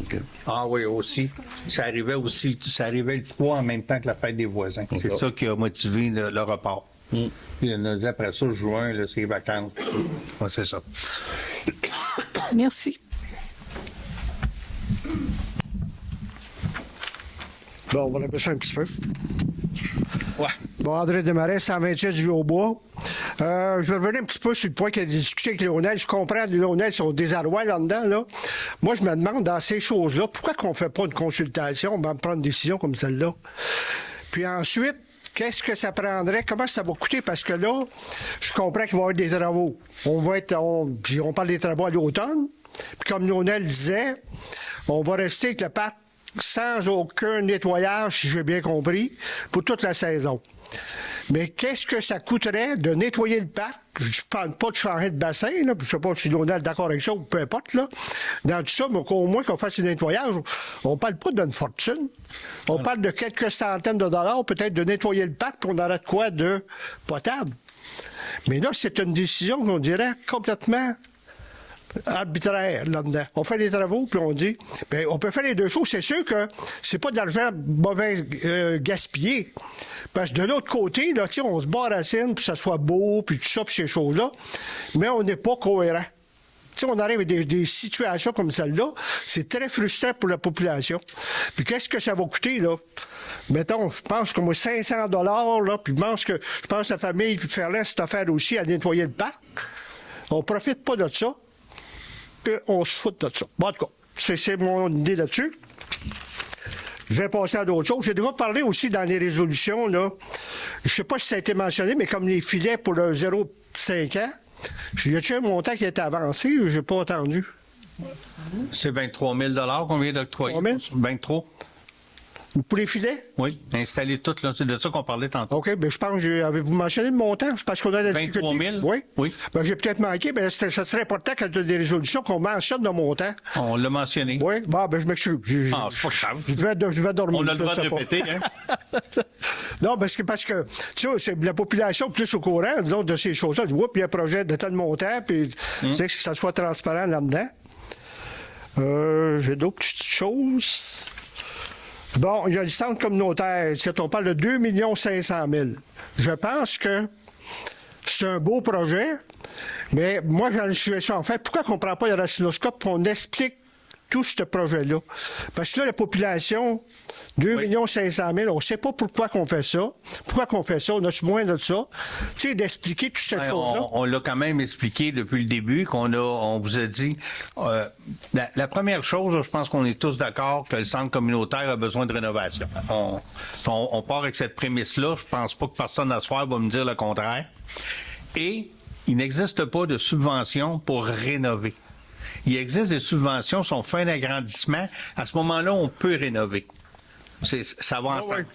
S1: Okay. Ah oui, aussi. Ça arrivait le 3 en même temps que la fête des voisins. C'est ça qui a motivé le report. Puis on a dit après ça, juin, là, c'est les vacances. Ouais, c'est ça.
S3: Merci.
S4: Bon, on va l'appeler ça un petit peu.
S1: Ouais.
S4: Bon, André Desmarais, 127 du Haut-Bois. Je vais revenir un petit peu sur le point qu'il a discuté avec Lionel. Je comprends, Lionel, son désarroi là-dedans. Là. Moi, je me demande, dans ces choses-là, pourquoi qu'on ne fait pas une consultation, on va prendre une décision comme celle-là? Puis ensuite, qu'est-ce que ça prendrait? Comment ça va coûter? Parce que là, je comprends qu'il va y avoir des travaux. Puis on parle des travaux à l'automne. Puis comme Lionel disait, on va rester avec le parc sans aucun nettoyage, si j'ai bien compris, pour toute la saison. Mais qu'est-ce que ça coûterait de nettoyer le parc? Je ne parle pas de changer de bassin, là, je ne sais pas si Donald est d'accord avec ça ou peu importe, là. Dans tout ça, mais au moins qu'on fasse un nettoyage, on ne parle pas d'une fortune. On parle de quelques centaines de dollars, peut-être de nettoyer le parc, qu'on aurait de quoi de potable. Mais là, c'est une décision qu'on dirait complètement arbitraire là-dedans. On fait des travaux, puis on dit, bien, on peut faire les deux choses. C'est sûr que c'est pas de l'argent mauvais gaspillé. Parce que de l'autre côté, là, on se barrassine, puis ça soit beau, puis tout ça, puis ces choses-là, mais on n'est pas cohérent. T'sais, on arrive à des situations comme celle-là, c'est très frustrant pour la population. Puis qu'est-ce que ça va coûter, là? Mettons, je pense comme $500, là, puis je pense que la famille Ferland s'est offert aussi à nettoyer le parc. On profite pas de ça, puis on se fout de ça. Bon, en tout cas, c'est mon idée là-dessus. Je vais passer à d'autres choses. J'ai déjà parlé aussi dans les résolutions, là. Je sais pas si ça a été mentionné, mais comme les filets pour le 0,5 ans, y a-t-il un montant qui a été avancé? Je n'ai pas entendu.
S1: C'est 23 000 qu'on vient d'octroyer. 23.
S4: Pour les filets?
S1: Oui, installer tout, là. C'est de ça qu'on parlait tantôt.
S4: OK, bien, je pense que avez-vous mentionné le montant? C'est parce qu'on a la
S1: 23 000?
S4: Oui.
S1: Oui.
S4: Ben, j'ai peut-être manqué, mais ça serait important quand il y a des résolutions qu'on mentionne le montant.
S1: On l'a mentionné.
S4: Oui, bon, ben, je m'excuse.
S1: C'est pas grave.
S4: Je vais dormir.
S1: On a le droit de répéter, hein?
S4: Non, parce que tu sais, c'est la population plus au courant, disons, de ces choses-là. Puis il y a un projet de tel montant, puis tu sais, que ça soit transparent là-dedans. J'ai d'autres petites choses. Bon, il y a le centre communautaire. On parle de 2 500 000. Je pense que c'est un beau projet, mais moi, j'ai une situation en fait. Pourquoi on ne prend pas le racinoscope et on explique tout ce projet-là? Parce que là, la population, 2 500 000, on ne sait pas pourquoi qu'on fait ça. Pourquoi qu'on fait ça? On a moins de ça. Tu sais, d'expliquer toutes ces choses-là.
S1: On l'a quand même expliqué depuis le début, on vous a dit... la première chose, je pense qu'on est tous d'accord que le centre communautaire a besoin de rénovation. On part avec cette prémisse-là. Je pense pas que personne à ce soir va me dire le contraire. Et il n'existe pas de subvention pour rénover. Il existe des subventions, si on fait un agrandissement, à ce moment-là, on peut rénover. Ça va ensemble.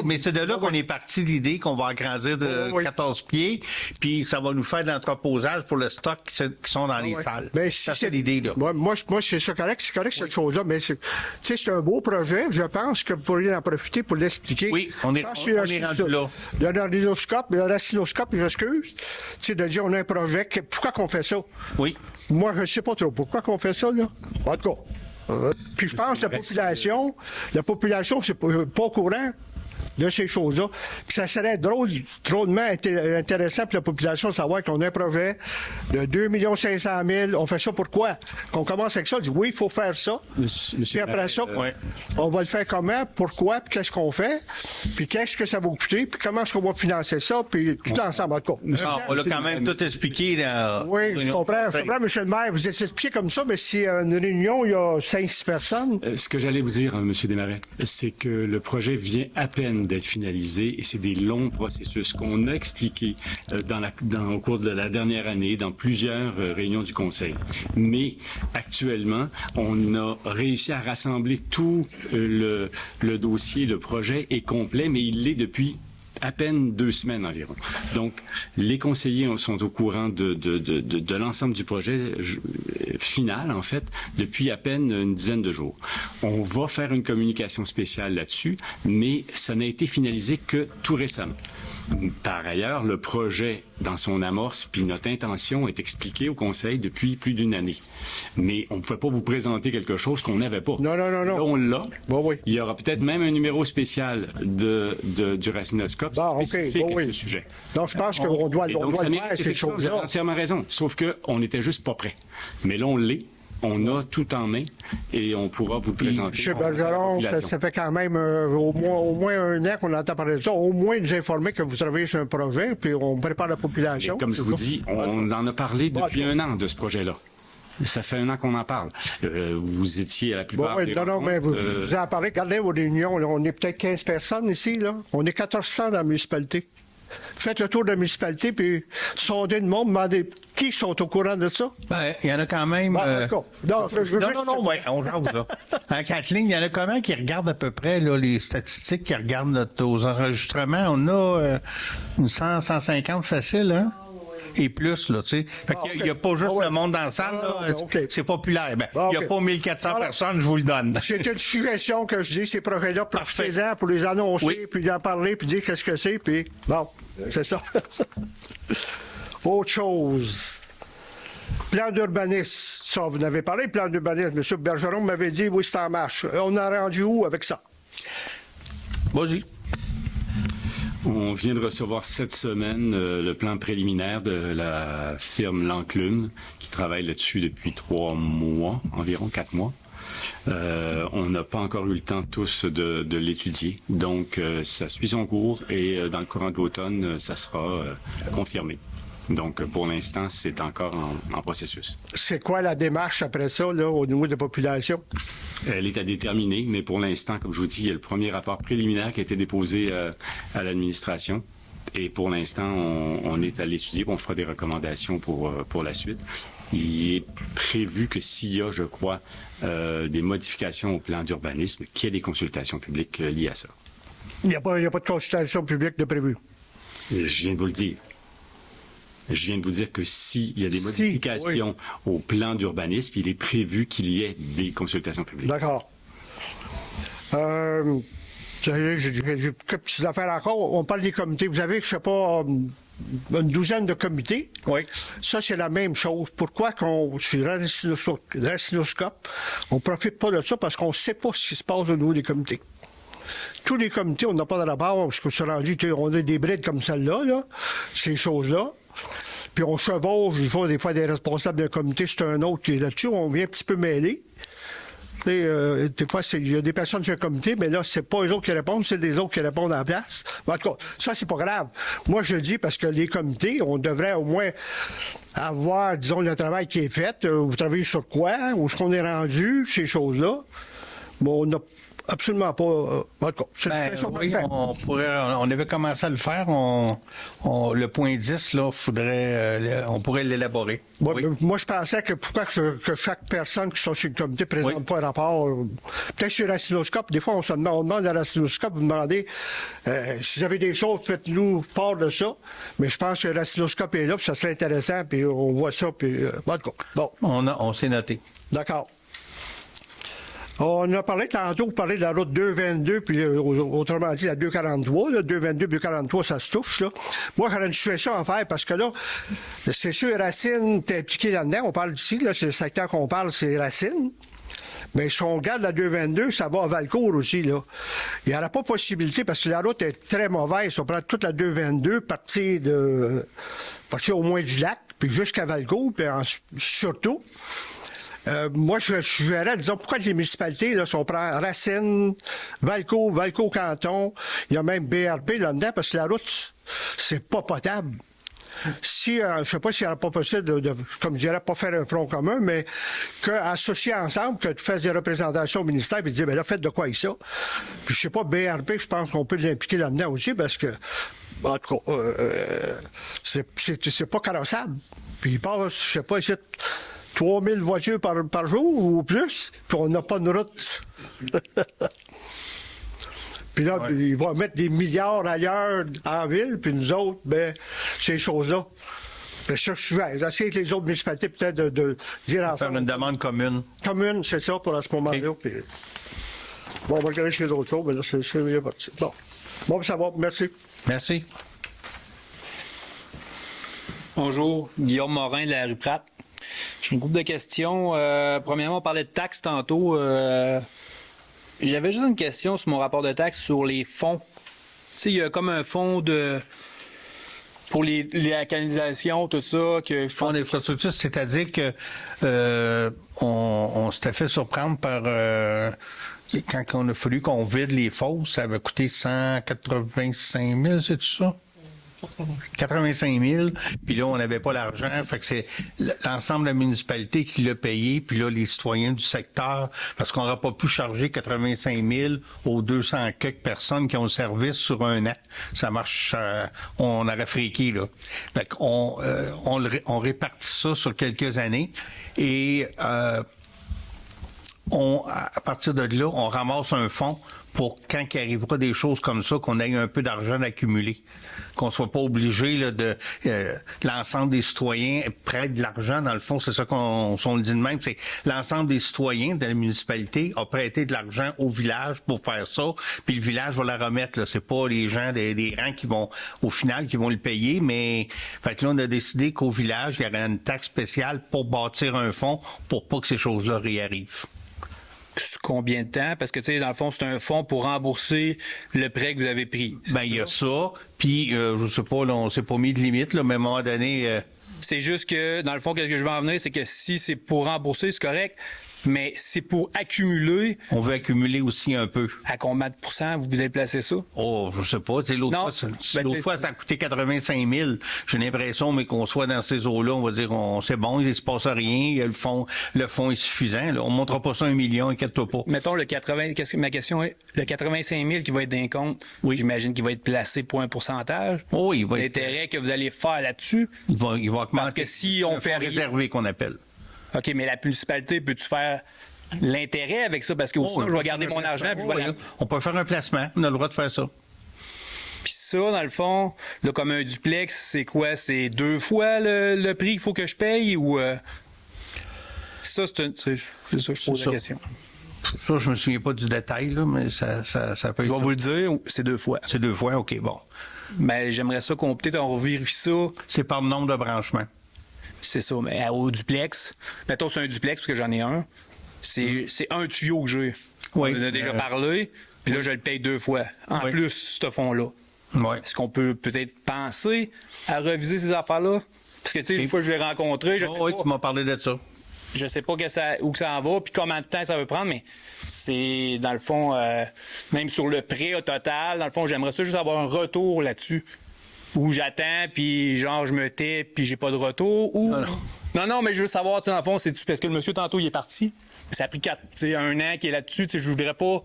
S1: Mais c'est de là qu'on est parti de l'idée qu'on va agrandir de 14 pieds, puis ça va nous faire de l'entreposage pour le stock qui sont dans les salles.
S4: Ben,
S1: c'est l'idée, là.
S4: Moi, c'est ça correct. C'est correct, cette chose-là, mais c'est un beau projet. Je pense que vous pourriez en profiter pour l'expliquer.
S1: Oui, on est rendu là.
S4: Le racinoscope, j'excuse. Tu sais, de dire, on a un projet. Pourquoi qu'on fait ça?
S1: Oui.
S4: Moi, je ne sais pas trop. Pourquoi qu'on fait ça, là? En tout cas. Puis je pense que la population, c'est pas au courant de ces choses-là. Puis ça serait drôlement intéressant pour la population de savoir qu'on a un projet de 2 500 000. On fait ça pourquoi? Qu'on commence avec ça, on dit oui, il faut faire ça. Puis après ça, on va le faire comment? Pourquoi? Puis qu'est-ce qu'on fait? Puis qu'est-ce que ça va coûter? Puis comment est-ce qu'on va financer ça? Puis tout ensemble, en tout cas.
S1: On l'a quand même tout expliqué. Là,
S4: oui, je comprends, M. le maire. Vous êtes expliqué comme ça, mais si une réunion, il y a 5-6 personnes.
S14: Ce que j'allais vous dire, M. Desmarais, c'est que le projet vient à peine d'être finalisé et c'est des longs processus qu'on a expliqués au cours de la dernière année dans plusieurs réunions du Conseil. Mais actuellement, on a réussi à rassembler tout le dossier, le projet est complet, mais il l'est depuis à peine 2 semaines environ. Donc, les conseillers sont au courant de l'ensemble du projet final, en fait, depuis à peine une dizaine de jours. On va faire une communication spéciale là-dessus, mais ça n'a été finalisé que tout récemment. Par ailleurs, le projet, dans son amorce, puis notre intention est expliquée au Conseil depuis plus d'1 année. Mais on ne pouvait pas vous présenter quelque chose qu'on n'avait pas.
S4: Non.
S14: Là, on l'a.
S4: Bon, oui.
S14: Il y aura peut-être même un numéro spécial du racinoscope spécifique à ce sujet.
S4: Donc, je pense qu'on doit le faire, ces choses-là.
S14: Vous avez entièrement raison. Sauf qu'on n'était juste pas prêt. Mais là, on l'est. On a tout en main et on pourra vous le présenter.
S4: M. Bergeron, ça fait quand même au moins 1 an qu'on entend parler de ça. Au moins nous informer que vous travaillez sur un projet, puis on prépare la population.
S14: Et comme je vous dis, on en a parlé depuis 1 an de ce projet-là. Ça fait 1 an qu'on en parle. Vous étiez à la plupart des rencontres.
S4: Mais vous en parlez. Regardez vos réunions. Là, on est peut-être 15 personnes ici. Là. On est 1400 dans la municipalité. Faites le tour de la municipalité, puis sondez le monde, demandez qui sont au courant de ça.
S1: Ben, il y en a quand même.
S4: Bon, d'accord. Non,
S1: On jase, là. Hein, Kathleen, il y en a combien qui regardent à peu près là, les statistiques, qui regardent nos enregistrements? On a une 150 facile, hein? Et plus, là, tu sais. Fait qu'il n'y a pas juste le monde dans la salle, là. C'est populaire. Ben, il n'y a pas 1400 personnes, je vous le donne.
S4: C'est une suggestion que je dis, ces projets-là, profitez-en pour les annoncer, puis en parler, puis dire qu'est-ce que c'est, puis bon, c'est ça. Autre chose. Plan d'urbanisme. Ça, vous en avez parlé, plan d'urbanisme. M. Bergeron m'avait dit, oui, c'est en marche. On a rendu où avec ça?
S1: Vas-y.
S14: On vient de recevoir cette semaine le plan préliminaire de la firme L'Enclume, qui travaille là-dessus depuis 3 mois, environ 4 mois. On n'a pas encore eu le temps tous de l'étudier. Donc, ça suit son cours et dans le courant de l'automne, ça sera confirmé. Donc, pour l'instant, c'est encore en processus.
S4: C'est quoi la démarche après ça, là, au niveau de la population?
S14: Elle est à déterminer, mais pour l'instant, comme je vous dis, il y a le premier rapport préliminaire qui a été déposé à l'administration. Et pour l'instant, on est à l'étudier, on fera des recommandations pour la suite. Il est prévu que s'il y a, je crois, des modifications au plan d'urbanisme, qu'il y ait des consultations publiques liées à ça.
S4: Il n'y a pas de consultation publique de prévu.
S14: Je viens de vous le dire. Je viens de vous dire que s'il y a des modifications au plan d'urbanisme, il est prévu qu'il y ait des consultations publiques.
S4: D'accord. J'ai quelques petites affaires encore. On parle des comités. Vous avez, je ne sais pas, une douzaine de comités.
S1: Oui.
S4: Ça, c'est la même chose. Pourquoi sur le racinoscope, on ne profite pas de ça? Parce qu'on ne sait pas ce qui se passe au niveau des comités. Tous les comités, on n'a pas de rapport, parce qu'on s'est rendu, on a des brides comme celle-là, là, ces choses-là. Puis on chevauche, des fois des responsables d'un comité, c'est un autre qui est là-dessus, on vient un petit peu mêler. Des fois, il y a des personnes sur le comité, mais là, c'est pas eux autres qui répondent, c'est des autres qui répondent en place. En tout cas, ça, c'est pas grave. Moi, je dis parce que les comités, on devrait au moins avoir, disons, le travail qui est fait. Vous travaillez sur quoi? Où est-ce qu'on est rendu? Ces choses-là. Bon, on n'a absolument pas. En tout cas,
S1: on avait commencé à le faire. Le point 10, là, on pourrait l'élaborer.
S4: Moi, je pensais que pourquoi que chaque personne qui sont sur le comité ne présente pas un rapport. Peut-être sur le racinoscope, des fois, on demande à racinoscope, vous demandez si vous avez des choses, faites-nous part de ça. Mais je pense que le racinoscope est là, puis ça serait intéressant, puis on voit ça, puis en tout cas, bon.
S1: On s'est noté.
S4: D'accord. On a parlé tantôt, vous parlez de la route 222, puis autrement dit la 243. Là, 222, 243, ça se touche. Là. Moi, j'aurais une situation à faire parce que là, c'est sûr, Racine est impliqué là-dedans. On parle d'ici, là, c'est le secteur qu'on parle, c'est Racine. Mais si on regarde la 222, ça va à Valcourt aussi. Là. Il n'y aura pas possibilité parce que la route est très mauvaise. On prend toute la 222, partir au moins du lac, puis jusqu'à Valcourt, puis surtout. Moi, je suggérais, disons, pourquoi les municipalités, là, si on prend Racine, Valcourt-Canton, il y a même BRP là-dedans, parce que la route, c'est pas potable. Si, je sais pas s'il n'y aura pas possible de, comme je dirais, pas faire un front commun, mais qu'associer ensemble, que tu fasses des représentations au ministère, puis dire, ben là, faites de quoi ici? Puis je sais pas, BRP, je pense qu'on peut l'impliquer là-dedans aussi, parce que, en tout cas, c'est pas carrossable. Puis il passe, je sais pas, ici, 3000 voitures par jour ou plus, puis on n'a pas de route. Puis là, ils vont mettre des milliards ailleurs en ville, puis nous autres, ben, ces choses-là. Puis ça, j'essaie avec les autres municipalités peut-être de dire ensemble.
S1: Faire une demande commune.
S4: Commune, c'est ça, pour à ce moment-là. Puis... Bon, on va regarder chez d'autres choses, mais là, c'est mieux parti. Bon, ça va, merci.
S1: Merci.
S15: Bonjour, Guillaume Morin de la rue Pratt. J'ai une groupe de questions. Premièrement, on parlait de taxes tantôt. J'avais juste une question sur mon rapport de taxes sur les fonds. Tu sais, il y a comme un fonds pour la canalisation, tout ça.
S1: Fonds d'infrastructure, c'est-à-dire que on s'était fait surprendre par quand on a fallu qu'on vide les fosses, ça avait coûté 185 000, c'est tout ça? 85 000, puis là, on n'avait pas l'argent. Fait que c'est l'ensemble de la municipalité qui l'a payé, puis là, les citoyens du secteur, parce qu'on n'aura pas pu charger 85 000 aux 200 quelques personnes qui ont le service sur un an. Ça marche, on aurait friqué, là. Fait qu'on on répartit ça sur quelques années, et à partir de là, on ramasse un fonds pour quand il arrivera des choses comme ça, qu'on ait un peu d'argent accumulé. Qu'on soit pas obligé là, de l'ensemble des citoyens prêtent de l'argent. Dans le fond, c'est ça qu'on le dit de même. C'est l'ensemble des citoyens de la municipalité a prêté de l'argent au village pour faire ça. Puis le village va la remettre. Là. C'est pas les gens des rangs qui vont, au final, qui vont le payer. Mais fait que là, on a décidé qu'au village, il y aurait une taxe spéciale pour bâtir un fonds pour pas que ces choses-là réarrivent.
S15: Combien de temps? Parce que, tu sais, dans le fond, c'est un fonds pour rembourser le prêt que vous avez pris.
S1: Ben, il y a ça. Puis, je sais pas, là, on s'est pas mis de limite, là, mais à un moment donné...
S15: C'est juste que, dans le fond, qu'est-ce que je veux en venir, c'est que si c'est pour rembourser, c'est correct, mais c'est pour accumuler...
S1: On veut accumuler aussi un peu.
S15: À combien de pourcents vous avez placé ça?
S1: Oh, je sais pas. L'autre fois, ça a coûté 85 000. J'ai l'impression, mais qu'on soit dans ces eaux-là, on va dire, c'est bon, il se passe rien, le fonds est suffisant. Là. On ne montrera pas ça 1 million, inquiète-toi pas.
S15: Mettons, ma question est, le 85 000 qui va être d'un compte, oui, j'imagine qu'il va être placé pour un pourcentage.
S1: Oh, il va
S15: l'intérêt que vous allez faire là-dessus.
S1: Il va augmenter.
S15: Parce que si on fait
S1: réservé qu'on appelle.
S15: OK, mais la municipalité, peux-tu faire l'intérêt avec ça? Parce que sinon, je vais garder mon argent. Puis
S1: on peut faire un placement. On a le droit de faire ça.
S15: Puis ça, dans le fond, là, comme un duplex, c'est quoi? C'est 2 fois le prix qu'il faut que je paye? Ou ça, c'est ça, je pose la question.
S1: Ça, je me souviens pas du détail, là, mais ça peut être...
S15: Je vais vous le dire, c'est 2 fois.
S1: C'est 2 fois, OK, bon.
S15: Ben, j'aimerais ça qu'on revérifie ça.
S1: C'est par nombre de branchements.
S15: C'est ça, mais au duplex, mettons c'est un duplex parce que j'en ai un, c'est un tuyau que j'ai.
S1: Oui.
S15: On en a déjà parlé, puis là je le paye 2 fois. En plus, ce fonds-là.
S1: Oui.
S15: Est-ce qu'on peut peut-être penser à reviser ces affaires-là? Parce que tu sais, une fois que je l'ai rencontré, je sais pas.
S1: Oui, tu m'as parlé de ça.
S15: Je sais pas où que ça en va, puis combien de temps ça va prendre, mais c'est, dans le fond, même sur le prêt au total, dans le fond, j'aimerais ça juste avoir un retour là-dessus. Où j'attends, puis genre, je me tais, puis j'ai pas de retour, ou... Non, mais je veux savoir, tu sais, dans le fond, c'est parce que le monsieur, tantôt, il est parti. Ça a pris 1 an qu'il est là-dessus, tu sais, je voudrais pas...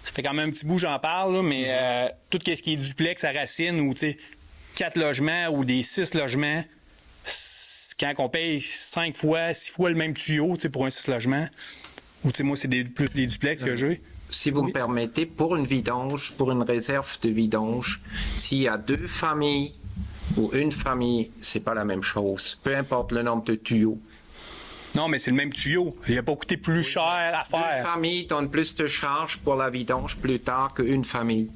S15: Ça fait quand même un petit bout, j'en parle, là, mais tout ce qui est duplex à Racine, ou, tu sais, 4 logements, ou des 6 logements, quand on paye 5 fois, 6 fois le même tuyau, tu sais, pour un 6 logements, ou, tu sais, moi, c'est plus des duplex que j'ai.
S2: Si vous me permettez, pour une vidange, pour une réserve de vidange, s'il y a 2 familles ou une famille, c'est pas la même chose. Peu importe le nombre de tuyaux.
S15: Non, mais c'est le même tuyau. Il n'a pas coûté plus cher à faire.
S2: 2 familles donnent plus de charges pour la vidange plus tard qu'une famille.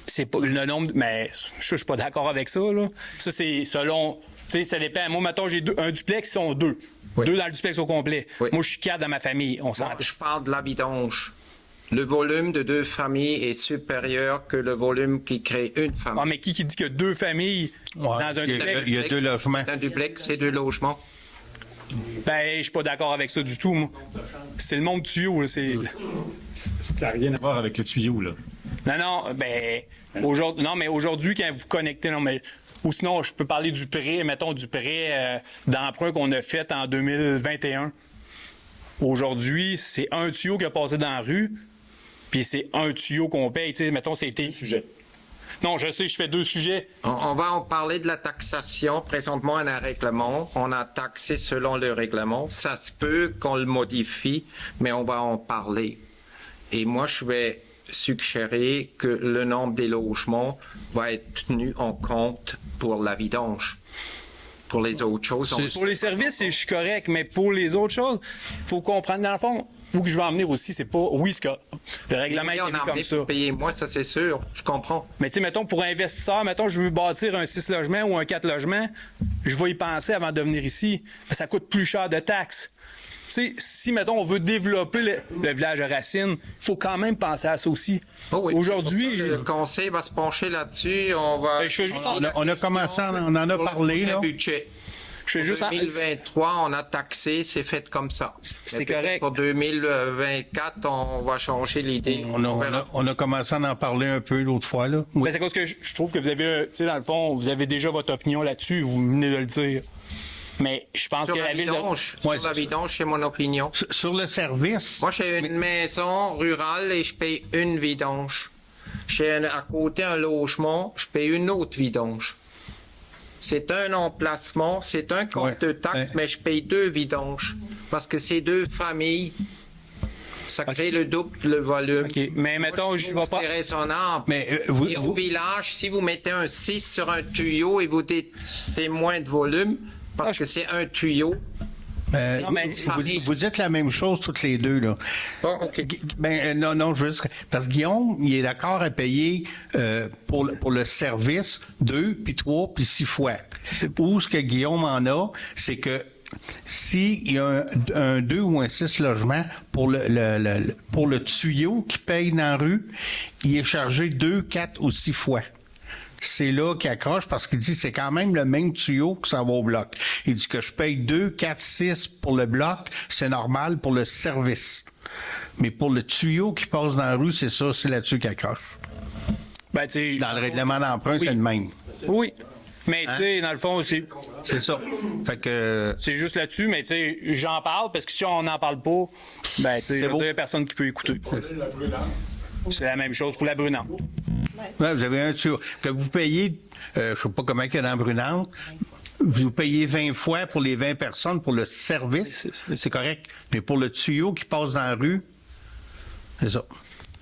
S15: C'est pas le nombre, mais je suis pas d'accord avec ça, là. Ça, c'est selon... Tu sais, ça dépend. Moi, mettons, j'ai un duplex, ils sont 2. Oui. 2 dans le duplex au complet. Oui. Moi, je suis 4 dans ma famille.
S2: Je parle de la vidange. Le volume de 2 familles est supérieur que le volume qui crée une famille.
S15: Ah, mais qui dit que 2 familles dans un duplex?
S1: Il y a 2 logements.
S2: Un duplex, c'est 2 logements.
S15: Ben, je suis pas d'accord avec ça du tout, moi. C'est le monde tuyau, là.
S14: Ça n'a rien à voir avec le tuyau, là.
S15: Non, ben, aujourd'hui, quand vous connectez, ou sinon, je peux parler du prêt, mettons, du prêt d'emprunt qu'on a fait en 2021. Aujourd'hui, c'est un tuyau qui a passé dans la rue, puis c'est un tuyau qu'on paye. Tu sais, mettons, c'était...
S14: Sujet.
S15: Non, je sais, je fais 2 sujets.
S2: On va en parler de la taxation. Présentement, on a un règlement. On a taxé selon le règlement. Ça se peut qu'on le modifie, mais on va en parler. Et moi, je vais suggérer que le nombre des logements va être tenu en compte pour la vidange. Pour les autres choses...
S15: Pour les services, je suis correct, mais pour les autres choses, il faut comprendre, dans le fond, où que je veux en venir aussi, c'est pas... Oui, c'est que le règlement est prévu comme ça.
S2: Payer moi, ça c'est sûr, je comprends.
S15: Mais tu sais, mettons, pour un investisseur, mettons, je veux bâtir un 6 logements ou un 4 logements, je vais y penser avant de venir ici. Ça coûte plus cher de taxes. Tu sais, si, mettons, on veut développer le village de Racine, il faut quand même penser à ça aussi.
S2: Oh oui,
S15: aujourd'hui...
S2: Le conseil va se pencher là-dessus. On va...
S1: On a commencé, on en a parlé, là.
S15: Je fais juste...
S2: 2023, on a taxé, c'est fait comme ça.
S15: C'est
S2: Mais peut-être
S15: correct.
S2: Pour 2024, on va changer l'idée.
S1: On a commencé à en parler un peu l'autre fois, là. Oui.
S15: Ben, c'est à cause que je trouve que vous avez, tu sais, dans le fond, vous avez déjà votre opinion là-dessus, vous venez de le dire. Mais je pense
S2: Sur
S15: que
S2: la
S15: la ville...
S2: vidange, sur la vidange, c'est mon opinion.
S1: Sur le service.
S2: Moi, j'ai une maison rurale et je paye une vidange. J'ai à côté un logement, je paye une autre vidange. C'est un emplacement, c'est un compte de taxes, mais je paye 2 vidanges. Parce que c'est 2 familles. Ça crée le double le volume.
S15: Mais mettons, je vais pas...
S2: C'est raisonnable. Mais et au village, si vous mettez un 6 sur un tuyau et vous dites c'est moins de volume, parce que c'est un tuyau.
S1: Vous dites la même chose toutes les deux, là.
S2: Bon, OK.
S1: Non, juste... Parce que Guillaume, il est d'accord à payer pour le service 2, puis 3, puis 6 fois. Ou ce que Guillaume en a, c'est que s'il y a un 2 ou un 6 logements pour le tuyau qui paye dans la rue, il est chargé 2, 4 ou 6 fois. C'est là qu'il accroche parce qu'il dit c'est quand même le même tuyau que ça va au bloc. Il dit que je paye 2, 4, 6 pour le bloc, c'est normal pour le service. Mais pour le tuyau qui passe dans la rue, c'est ça, c'est là-dessus qu'il accroche.
S15: Ben,
S1: dans le règlement d'emprunt, c'est le même.
S15: Oui. Mais, tu sais, dans le fond, c'est...
S1: C'est ça. Fait que...
S15: C'est juste là-dessus, mais, tu sais, j'en parle parce que si on n'en parle pas, ben, tu sais, il y a personne qui peut écouter. C'est la même chose pour la brunante.
S1: Ouais, vous avez un tuyau. Que vous payez, je sais pas comment il y a dans Brunante, vous payez 20 fois pour les 20 personnes pour le service, c'est correct. Mais pour le tuyau qui passe dans la rue, c'est ça.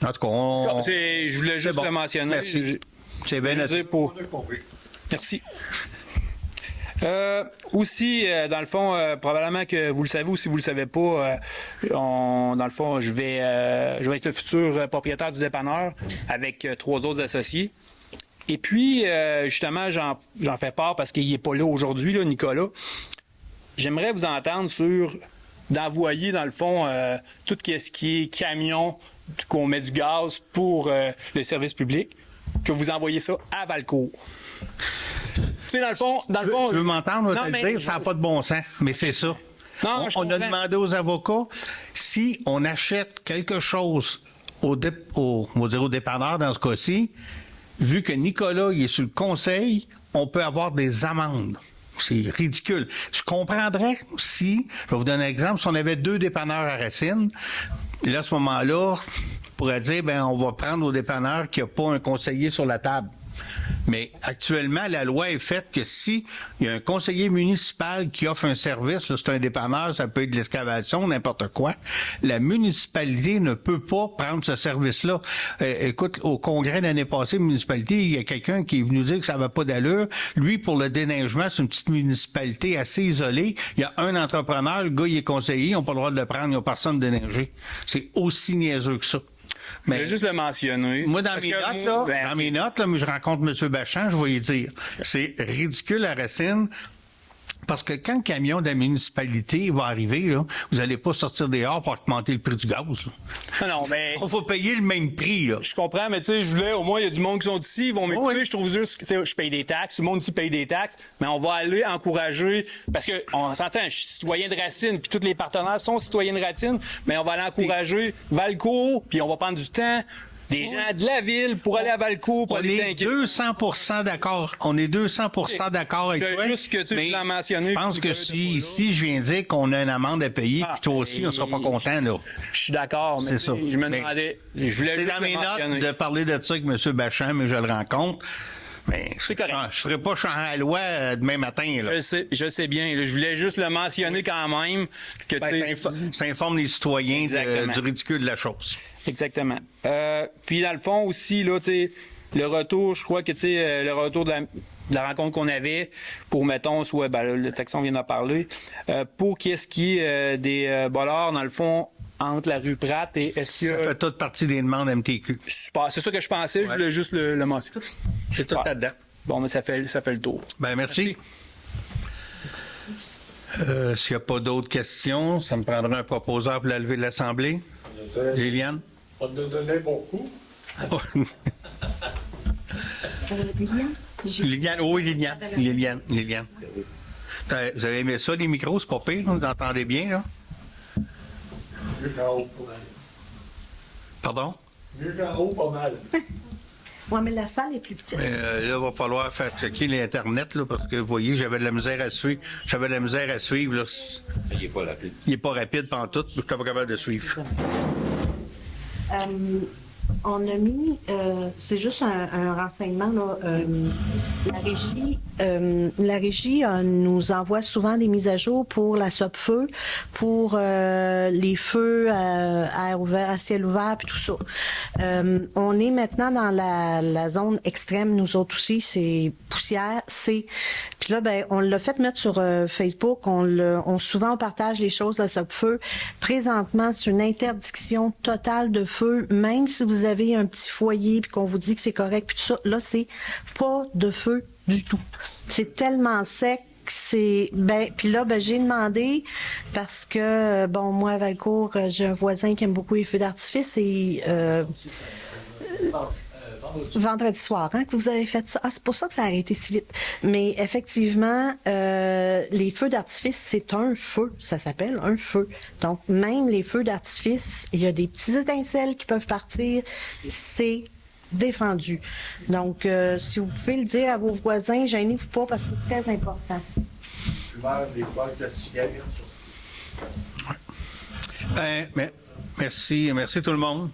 S1: En tout cas,
S15: je voulais juste le mentionner.
S1: Merci. C'est bien noté.
S15: Merci. Aussi, dans le fond, probablement que vous le savez ou si vous le savez pas, dans le fond, je vais être le futur propriétaire du dépanneur avec 3 autres associés. Et puis, justement, j'en fais part parce qu'il n'est pas là aujourd'hui, là, Nicolas. J'aimerais vous entendre sur d'envoyer, dans le fond, tout ce qui est camion, qu'on met du gaz pour le service public, que vous envoyez ça à Valcourt. Tu sais, dans le fond...
S1: Tu veux m'entendre, te le dire, ça n'a pas de bon sens, mais c'est ça.
S15: Non,
S1: on a demandé aux avocats, si on achète quelque chose on va dire au dépanneur dans ce cas-ci, vu que Nicolas il est sur le conseil, on peut avoir des amendes. C'est ridicule. Je comprendrais si, je vais vous donner un exemple, si on avait 2 dépanneurs à Racine, et là, à ce moment-là, on pourrait dire, on va prendre au dépanneur qui n'a pas un conseiller sur la table. Mais actuellement, la loi est faite que si il y a un conseiller municipal qui offre un service, là, c'est un dépanneur, ça peut être de l'excavation, n'importe quoi, la municipalité ne peut pas prendre ce service-là. Écoute, au congrès de l'année passée, municipalité, il y a quelqu'un qui est venu dire que ça va pas d'allure. Lui, pour le déneigement, c'est une petite municipalité assez isolée. Il y a un entrepreneur, le gars, il est conseiller, ils n'ont pas le droit de le prendre, il n'y a personne de déneiger. C'est aussi niaiseux que ça.
S15: Mais, je vais juste le mentionner.
S1: Moi, dans mes notes, mais je rencontre M. Bachand, je vais lui dire, c'est ridicule à Racine, parce que quand le camion de la municipalité va arriver, là, vous n'allez pas sortir dehors pour augmenter le prix du gaz. Là.
S15: Non, mais...
S1: On va payer le même prix. Là.
S15: Je comprends, mais tu sais, je voulais, au moins, il y a du monde qui sont ici, ils vont m'écouter, je trouve juste que je paye des taxes, tout le monde ici paye des taxes, mais on va aller encourager, parce que on s'entend, je suis citoyen de Racine, puis tous les partenaires sont citoyens de Racine, mais on va aller encourager Valcourt, puis on va prendre du temps. Des gens de la ville pour aller à Valcourt pour aller
S1: t'inquiéter. On est 200% d'accord. On est 200% d'accord avec toi.
S15: Juste que tu l'as mentionné.
S1: Je pense que si je viens dire qu'on a une amende à payer, puis toi aussi, on ne sera pas content, là.
S15: Je suis d'accord, mais
S1: c'est ça.
S15: Je me demandais. Je voulais
S1: c'est dans mes notes de parler de ça avec M. Bachand, mais je le rencontre. Mais
S15: c'est correct.
S1: Je ne ferai pas changer la loi demain matin. Là.
S15: Je sais bien. Là, je voulais juste le mentionner quand même. Que,
S1: ça informe les citoyens du ridicule de la chose.
S15: Exactement. Puis dans le fond aussi, là, le retour, je crois que le retour de la rencontre qu'on avait pour, mettons, soit le taxon vient d'en parler, pour qu'est-ce qui est des bollards, dans le fond, entre la rue Pratt et est-ce que...
S1: Ça fait toute partie des demandes MTQ.
S15: Super. C'est ça que je pensais, je voulais juste le mentionner.
S1: C'est tout là-dedans.
S15: Bon, mais ça fait le tour.
S1: Merci. S'il n'y a pas d'autres questions, ça me prendra un proposeur pour la levée de l'Assemblée. Liliane?
S12: On nous donnait beaucoup.
S1: Liliane, oui, Liliane. Vous avez aimé ça, les micros? C'est pas pire, vous entendez bien, là?
S12: Mieux qu'en haut, pas mal.
S1: Pardon?
S12: Mieux qu'en haut, pas mal.
S5: Oui, mais la salle est plus petite.
S1: Mais là, il va falloir faire checker l'Internet, là, parce que, vous voyez, j'avais de la misère à suivre. Là.
S13: Il n'est pas rapide.
S1: Il n'est pas rapide pantoute, je n'étais pas capable de suivre.
S5: On a mis, c'est juste un renseignement, là, la régie nous envoie souvent des mises à jour pour la SOPFEU, pour les feux à air ouvert, à ciel ouvert, puis tout ça. On est maintenant dans la zone extrême, nous autres aussi, c'est poussière, puis là, ben, on l'a fait mettre sur Facebook, souvent on partage les choses à SOPFEU. Présentement, c'est une interdiction totale de feu, même si vous avez un petit foyer puis qu'on vous dit que c'est correct puis tout ça, là c'est pas de feu du tout. C'est tellement sec, puis là j'ai demandé parce que bon moi à Valcourt, j'ai un voisin qui aime beaucoup les feux d'artifice et vendredi soir, que vous avez fait ça. Ah, c'est pour ça que ça a arrêté si vite. Mais effectivement, les feux d'artifice, c'est un feu. Ça s'appelle un feu. Donc, même les feux d'artifice, il y a des petits étincelles qui peuvent partir. C'est défendu. Donc, si vous pouvez le dire à vos voisins, gênez-vous pas parce que c'est très important.
S12: Des boîtes de cigarettes.
S1: Merci tout le monde.